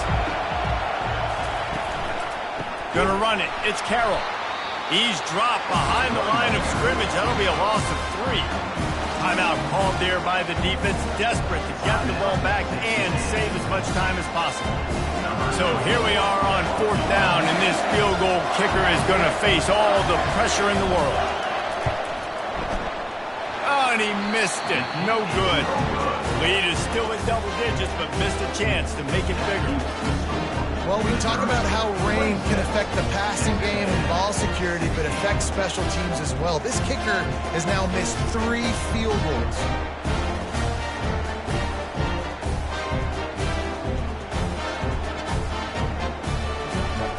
Gonna run it. It's Carroll. He's dropped behind the line of scrimmage. That'll be a loss of 3. Timeout called there by the defense, desperate to get the ball back and save as much time as possible. So here we are on 4th down, and this field goal kicker is going to face all the pressure in the world. Oh, and he missed it. No good. Lead is still in double digits, but missed a chance to make it bigger. Well, we talk about how rain can affect the passing game and ball security, but affects special teams as well. This kicker has now missed 3 field goals.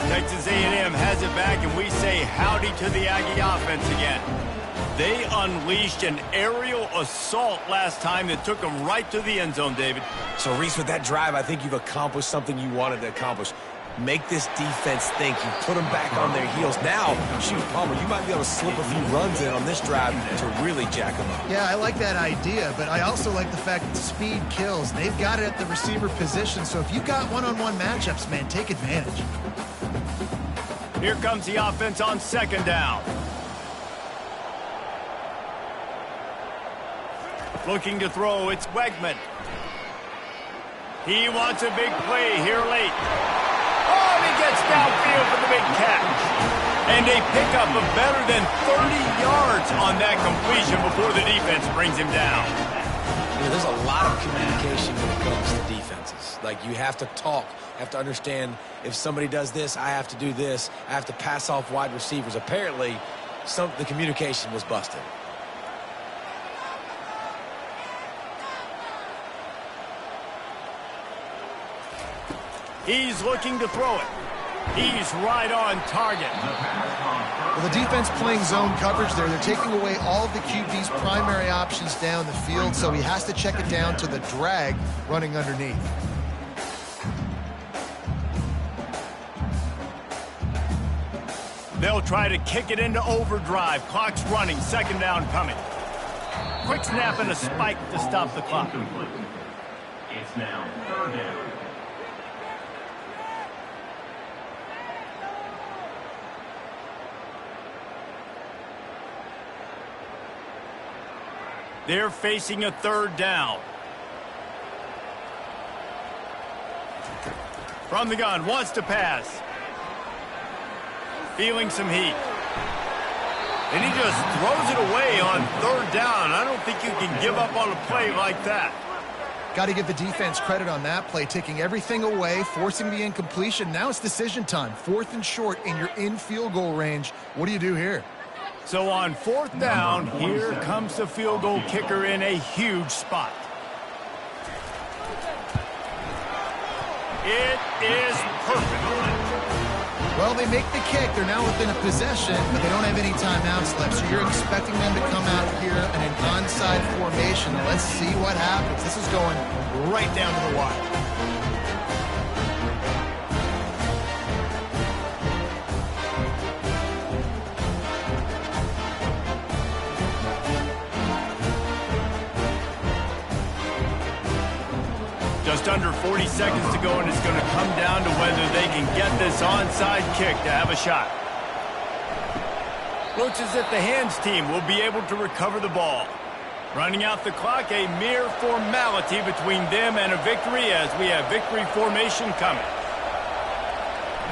Texas A&M has it back, and we say howdy to the Aggie offense again. They unleashed an aerial assault last time that took them right to the end zone, David. So, Reese, with that drive, I think you've accomplished something you wanted to accomplish. Make this defense think. You put them back on their heels. Now, shoot, Palmer, you might be able to slip a few runs in on this drive to really jack them up. Yeah, I like that idea, but I also like the fact that speed kills. They've got it at the receiver position, so if you've got one-on-one matchups, man, take advantage. Here comes the offense on 2nd down. Looking to throw, it's Wegman. He wants a big play here late. Oh, and he gets downfield for the big catch. And they pick up a better than 30 yards on that completion before the defense brings him down. You know, there's a lot of communication when it comes to defenses. Like, you have to talk. You have to understand if somebody does this, I have to do this. I have to pass off wide receivers. Apparently, the communication was busted. He's looking to throw it. He's right on target. Well, the defense playing zone coverage there. They're taking away all of the QB's primary options down the field, so he has to check it down to the drag running underneath. They'll try to kick it into overdrive. Clock's running. Second down coming. Quick snap and a spike to stop the clock. It's now third down. They're facing a third down. From the gun, wants to pass. Feeling some heat. And he just throws it away on third down. I don't think you can give up on a play like that. Got to give the defense credit on that play, taking everything away, forcing the incompletion. Now it's decision time. 4th and short, and you're in field goal range. What do you do here? So on 4th down, here comes the field goal kicker in a huge spot. It is perfect. Well, they make the kick. They're now within a possession, but they don't have any timeouts left. So you're expecting them to come out here in an onside formation. Let's see what happens. This is going right down to the wire. Just under 40 seconds to go, and it's going to come down to whether they can get this onside kick to have a shot. Looks as if the hands team will be able to recover the ball. Running out the clock, a mere formality between them and a victory as we have victory formation coming.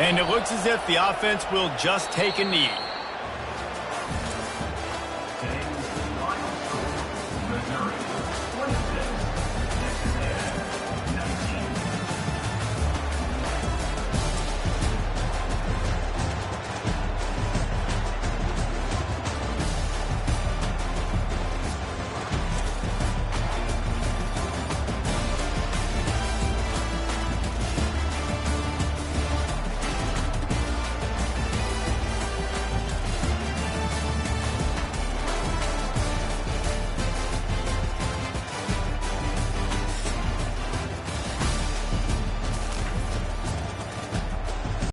And it looks as if the offense will just take a knee.